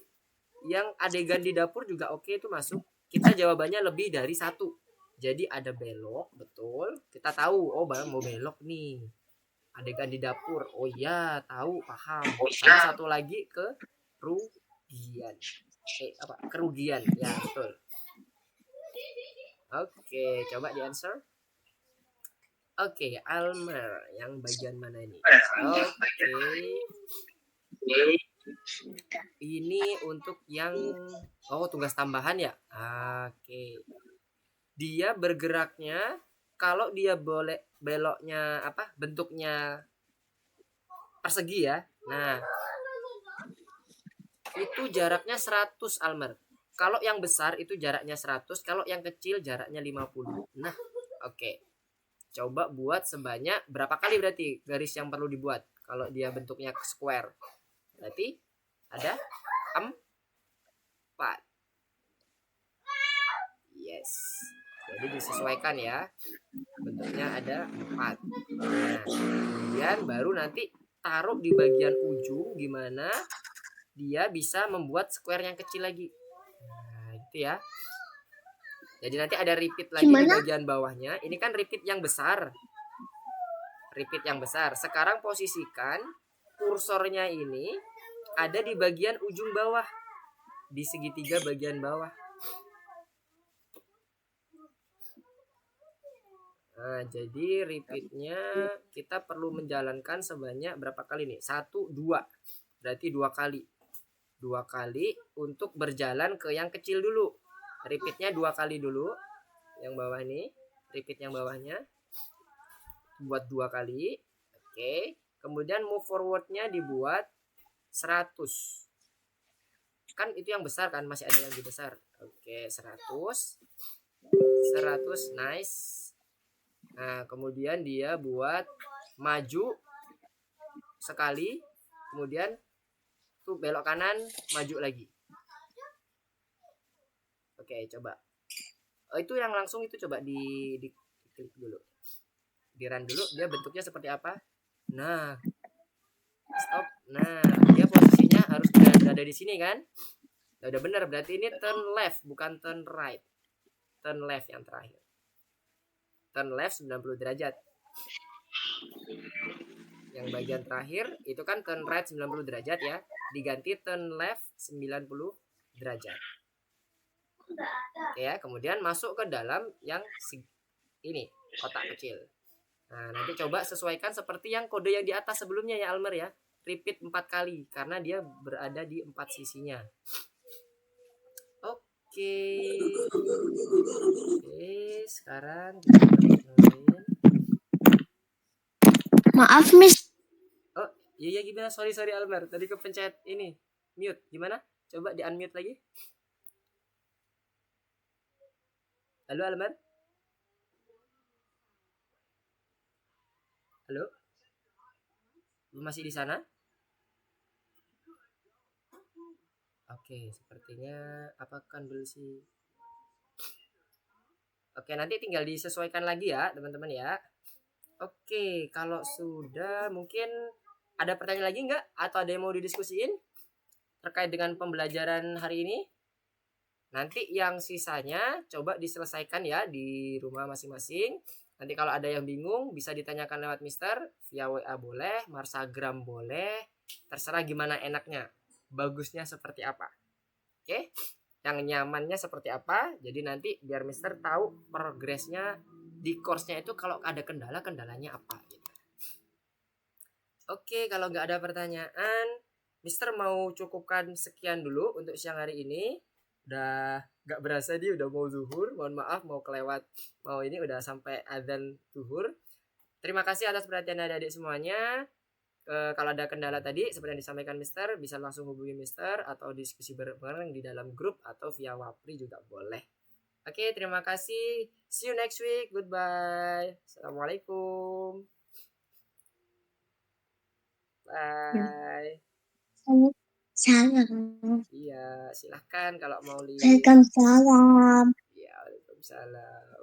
Yang adegan di dapur juga oke itu masuk? kita jawabannya lebih dari satu. Jadi ada belok, betul. Kita tahu, oh mau belok nih. Adegan di dapur, oh iya, tahu, paham. Sama satu lagi kerugian. Kerugian, ya betul. Oke, coba di answer. Oke, Almer, yang bagian mana ini? Oke. Ini untuk yang tugas tambahan ya. Oke. Dia bergeraknya kalau dia boleh beloknya bentuknya persegi ya. Nah, itu jaraknya 100 Almer. Kalau yang besar itu jaraknya 100, kalau yang kecil jaraknya 50. Nah, oke. Coba buat sebanyak berapa kali berarti garis yang perlu dibuat kalau dia bentuknya square. Berarti ada 4. Yes. Jadi disesuaikan ya. Bentuknya ada 4. Nah, kemudian baru nanti taruh di bagian ujung gimana dia bisa membuat square yang kecil lagi. Nah, gitu ya. Jadi nanti ada repeat lagi di bagian bawahnya. Ini kan repeat yang besar. Repeat yang besar. Sekarang posisikan kursornya ini ada di bagian ujung bawah. Di segitiga bagian bawah. Nah, jadi repeatnya kita perlu menjalankan sebanyak berapa kali nih? 1, 2. Berarti 2 kali. 2 kali untuk berjalan ke yang kecil dulu. Repeatnya 2 kali dulu. Yang bawah ini. Repeat yang bawahnya. Buat 2 kali. Oke. Kemudian move forwardnya dibuat 100. Kan itu yang besar kan. Masih ada yang lebih besar. Oke. 100. 100. Nice. Nah, kemudian dia buat maju sekali. Kemudian tuh belok kanan, maju lagi. Oke, coba. Itu yang langsung itu coba di klik dulu. Di run dulu, dia bentuknya seperti apa? Nah. Stop. Nah, dia posisinya harus berada di sini kan? Nah, udah benar, berarti ini turn left bukan turn right. Turn left yang terakhir. Turn left 90 derajat. Yang bagian terakhir itu kan turn right 90 derajat ya. Diganti turn left 90 derajat. Oke ya, kemudian masuk ke dalam yang ini, kotak kecil. Nah, nanti coba sesuaikan seperti yang kode yang di atas sebelumnya ya Almer ya. Repeat 4 kali karena dia berada di 4 sisinya. Oke. Oke, sekarang kita mulai. Maaf, Miss. Oh, iya gimana? Sorry Almer. Tadi kepencet ini. Mute. Gimana? Coba di unmute lagi. Halo Almer? Halo? Masih di sana? Oke, sepertinya apakan dulu sih. Oke, nanti tinggal disesuaikan lagi ya, teman-teman ya. Oke, kalau sudah mungkin ada pertanyaan lagi nggak? Atau ada yang mau didiskusiin terkait dengan pembelajaran hari ini? Nanti yang sisanya coba diselesaikan ya di rumah masing-masing. Nanti kalau ada yang bingung bisa ditanyakan lewat Mister, via WA boleh, Marsagram boleh, terserah gimana enaknya. Bagusnya seperti apa. Oke? Yang nyamannya seperti apa. Jadi nanti biar Mister tahu progresnya di course-nya itu kalau ada kendalanya apa gitu. Oke, kalau nggak ada pertanyaan, Mister mau cukupkan sekian dulu untuk siang hari ini. Udah nggak berasa dia udah mau zuhur. Mohon maaf mau kelewat, mau ini udah sampai adzan zuhur. Terima kasih atas perhatian adik-adik semuanya. Kalau ada kendala tadi seperti yang disampaikan Mister, bisa langsung hubungi Mister atau diskusi bareng di dalam grup atau via Wapri juga boleh. Oke, terima kasih. See you next week. Goodbye. Assalamualaikum. Bye. Salam. Iya, silahkan kalau mau lihat. Waalaikumsalam. Iya, waalaikumsalam.